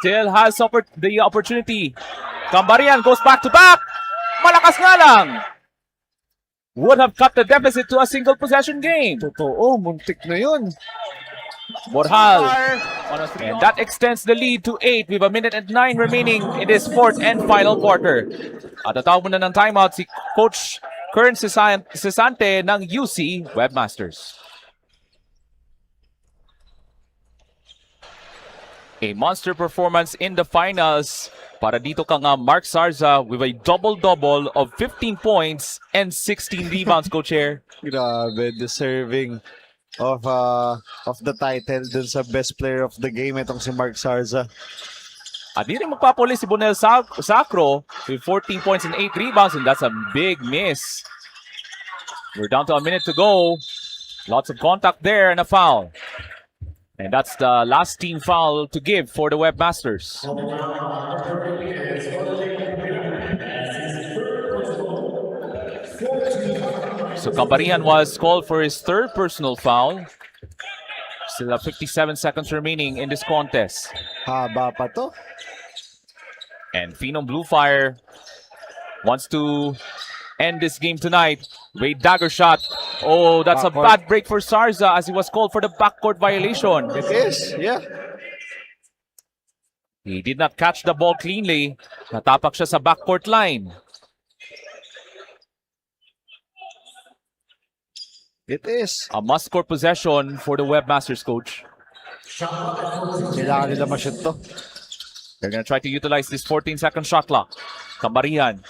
still has the opportunity. Cambarian goes back to back. Malakas nga lang. Would have cut the deficit to a single possession game. Totoo, muntik na yun. Borjal. And that extends the lead to 8 with 1:09 remaining in this fourth and final quarter. At tatawag muna ng timeout si Coach Kern Cesante ng UC Webmasters. A monster performance in the finals para dito ka nga Mark Sarza with a double-double of 15 points and 16 rebounds, Coach Air. Grabe, deserving of the title dun sa best player of the game itong si Mark Sarza. At di rin magpapuli si Bonel Sacro with 14 points and 8 rebounds, and that's a big miss. We're down to a minute to go. Lots of contact there and a foul. And that's the last team foul to give for the Webmasters. So Cambarian was called for his third personal foul. Still have 57 seconds remaining in this contest. Haba pa to. And Phenom Blue Fire wants to end this game tonight. Wade dagger shot. Oh, that's a Backcourt. bad break for Sarza as he was called for the backcourt violation. It is, yeah. He did not catch the ball cleanly. Natapak siya sa backcourt line. It is. A must-score possession for the Webmasters, coach. Kailangan nila ma-shoot to. They're gonna try to utilize this 14-second shot clock. Cambarian.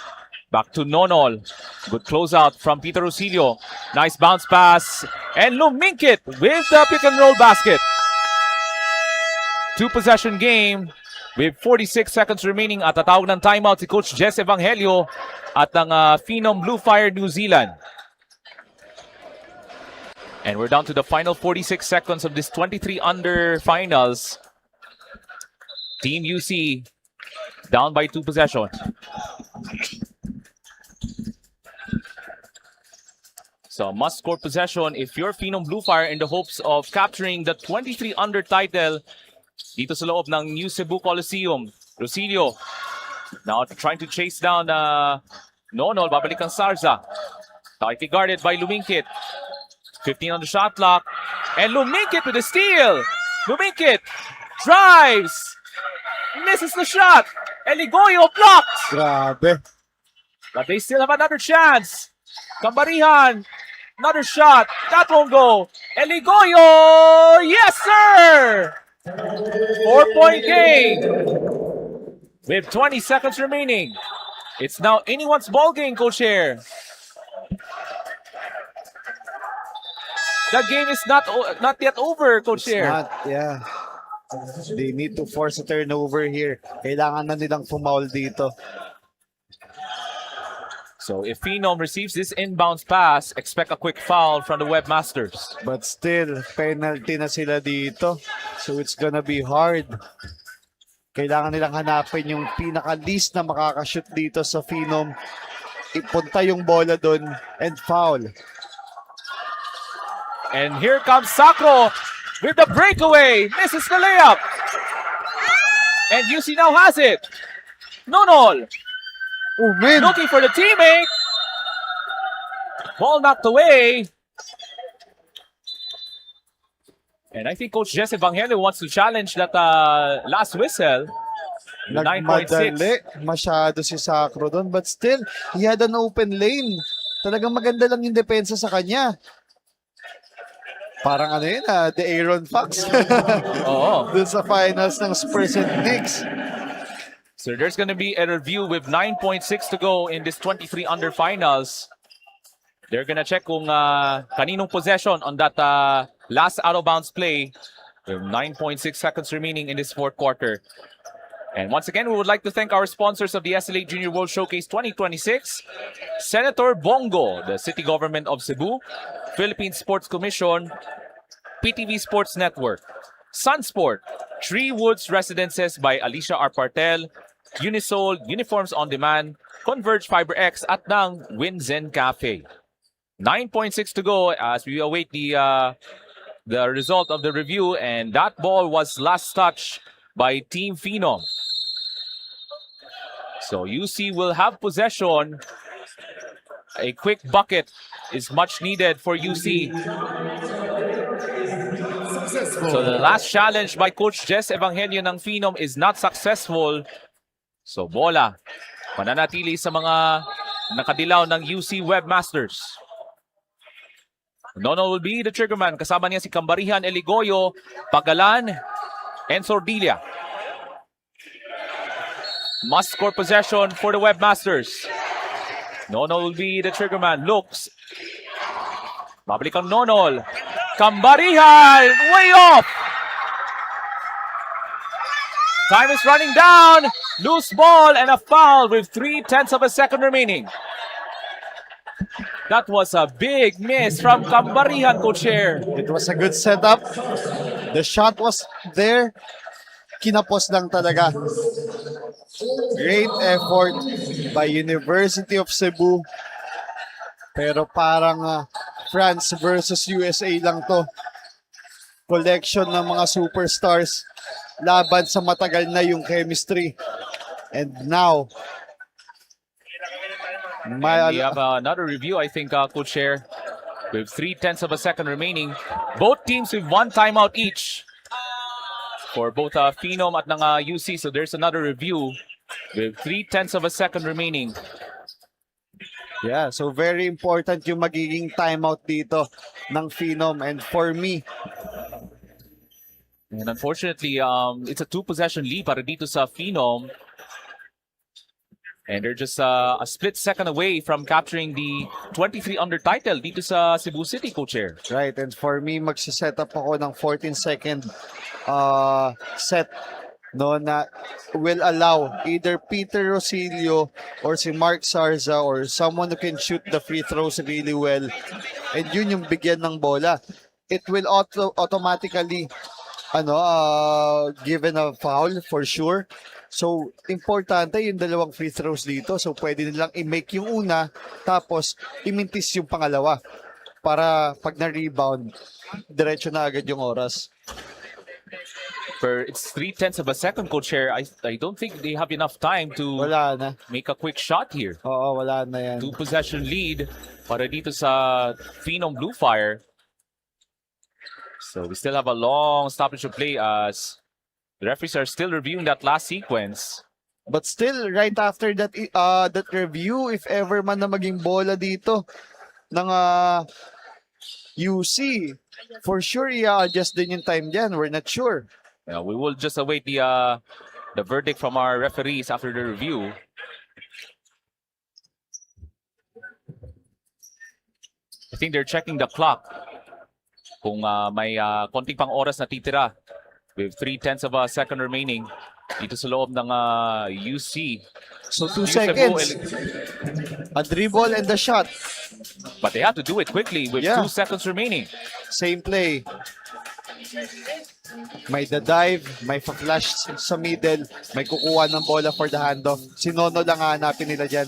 Back to Nonol. Good closeout from Peter Rosilio. Nice bounce pass. And Luminkit with the pick and roll basket. 2-possession game with 46 seconds remaining at tatawag ng timeout si Coach Jess Evangelio at ng Phenom Blue Fire New Zealand. And we're down to the final 46 seconds of this 23 under finals. Team UC down by 2 possessions. So must-score possession if you're Phenom Blue Fire in the hopes of capturing the 23 under title dito sa loob ng New Cebu Coliseum. Rosilio now trying to chase down Nonol. Babalik ang Sarza. Tightly guarded by Luminkit. 15 on the shot clock. And Luminkit with a steal. Luminkit drives. Misses the shot. Eligoyo blocked. Grabe. But they still have another chance. Cambarihan. Another shot. That won't go. Eligoyo. Yes, sir. 4-point game. With 20 seconds remaining. It's now anyone's ball game, Coach Air. The game is not yet over, Coach It's Air. not, yeah. They need to force a turnover here. Kailangan na nilang fumaul dito. So if Phenom receives this inbounds pass, expect a quick foul from the Webmasters. But still, penalty na sila dito. So it's gonna be hard. Kailangan nilang hanapin yung pinaka-least na makakashoot dito sa Phenom. Ipunta yung bola doon and foul. And here comes Sacro with the breakaway. Misses the layup. And UC now has it. Nonol Oh man! looking for the teammate. Ball knocked away. And I think Coach Jesse Evangelio wants to challenge that last whistle. 9.6. Nagmadali masyado si Sacro doon. But still, he had an open lane. Talagang maganda lang yung depensa sa kanya. Parang ano yun, the Aaron Fox. Oo. Doon sa finals ng Spurs and Knicks. So there's going to be a review with 9.6 to go in this 23 under finals. They're going to check kung kaninong possession on that last out of bounds play with 9.6 seconds remaining in this fourth quarter. And once again, we would like to thank our sponsors of the SLA Junior World Showcase 2026, Senator Bongo, the City Government of Cebu, Philippine Sports Commission, PTV Sports Network, Sunsport, Tree Woods Residences by Alicia R. Partel, Unisol, Uniforms on Demand, Converge FiberX at ng Winzen Cafe. 9.6 to go as we await the result of the review, and that ball was last touched by Team Phenom. So UC will have possession. A quick bucket is much needed for UC. So the last challenge by Coach Jess Evangelio ng Phenom is not successful. So bola, mananatili sa mga nakadilaw ng UC Webmasters. Nono will be the triggerman. Kasama niya si Cambarihan Eligoyo, Pagalan, and Sordilla. Must score possession for the Webmasters. Nono will be the triggerman. Looks. Babalik ang Nonol. Cambarihan! Way off! Time is running down. Loose ball and a foul with 0.3 of a second remaining. That was a big miss from Cambarihan, Coach Air. It was a good setup. The shot was there. Kinapos lang talaga. Great effort by University of Cebu. Pero parang France versus USA lang to. Collection ng mga superstars. Laban sa matagal na yung chemistry. And now, We have another review, I think, Coach Air, with 0.3 of a second remaining. Both teams with one timeout each for both Phenom at ng UC. So there's another review with 0.3 of a second remaining. yeah, so very important yung magiging timeout dito ng Phenom. And for me, And unfortunately, it's a two-possession lead para dito sa Phenom. And they're just a split second away from capturing the 23 under title dito sa Cebu City, Coach Air. right, and for me, magsiset up ako ng 14-second set no, na will allow either Peter Rosilio or si Mark Sarza or someone who can shoot the free throws really well. And yun yung bigyan ng bola. It will automatically given a foul for sure. So, importante yung dalawang free throws dito. So, pwede nilang i-make yung una, tapos imintis yung pangalawa. Para pag na-rebound, diretso na agad yung oras. It's 0.3 of a second, Coach Air. I don't think they have enough time to Wala na. make a quick shot here. Oo, wala na yan. Two-possession lead para dito sa Phenom Blue Fire. So we still have a long stoppage of play as the referees are still reviewing that last sequence. But still, right after that that review, if ever man na maging bola dito ng UC, for sure, i-adjust din yung time dyan. We're not sure. We will just await the verdict from our referees after the review. I think they're checking the clock. Kung may konting pang oras na titira with 0.3 of a second remaining dito sa loob ng UC. So 2 seconds. A dribble and a shot. But they have to do it quickly with 2 seconds remaining. Same play. May the dive, may flash sa middle, may kukuha ng bola for the handoff. Si Nono lang hanapin nila dyan.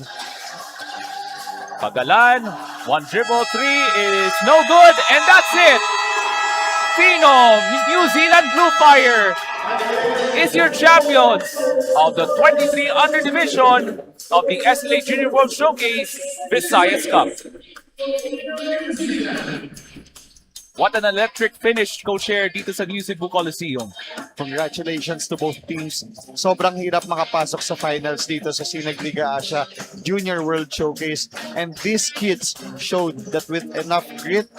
Pagalan, one dribble, three is no good, and that's it! Phenom, New Zealand Blue Fire is your champions of the 23 under division of the SLA Junior World Showcase Visayas Cup. What an electric finish, Coach Air, dito sa New Cebu Coliseum. Congratulations to both teams. Sobrang hirap makapasok sa finals dito sa Sinag Liga Asia Junior World Showcase. And these kids showed that with enough grit,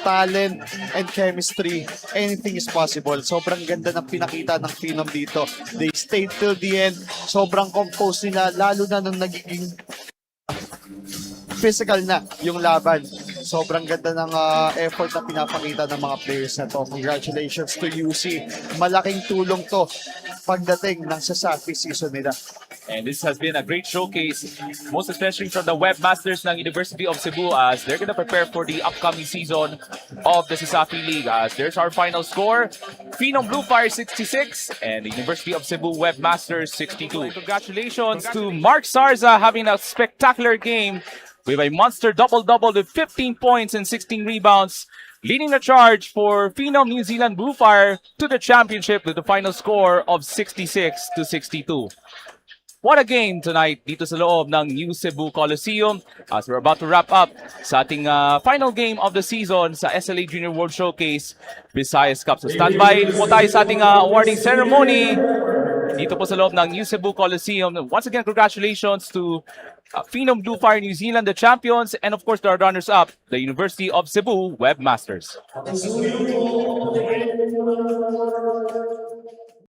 talent, and chemistry, anything is possible. Sobrang ganda ng pinakita ng Phenom dito. They stayed till the end. Sobrang composed nila, lalo na nung nagiging physical na yung laban. Sobrang ganda ng effort na pinapakita ng mga players na to. Congratulations to UC. Malaking tulong to pagdating ng Sasapi season nila. And this has been a great showcase, most especially from the Webmasters ng University of Cebu as they're going to prepare for the upcoming season of the Sasapi League. As there's our final score, Phenom Blue Fire 66 and the University of Cebu Webmasters 62. Congratulations to Mark Sarza having a spectacular game with a monster double-double with 15 points and 16 rebounds, leading the charge for Phenom New Zealand Blue Fire to the championship with the final score of 66-62. What a game tonight dito sa loob ng New Cebu Coliseum as we're about to wrap up sa ating final game of the season sa SLA Junior World Showcase Visayas Cup. So stand by po tayo sa ating awarding ceremony dito po sa loob ng New Cebu Coliseum. Once again, congratulations to Phenom Blue Fire New Zealand, the champions, and of course the runners-up, the University of Cebu Webmasters.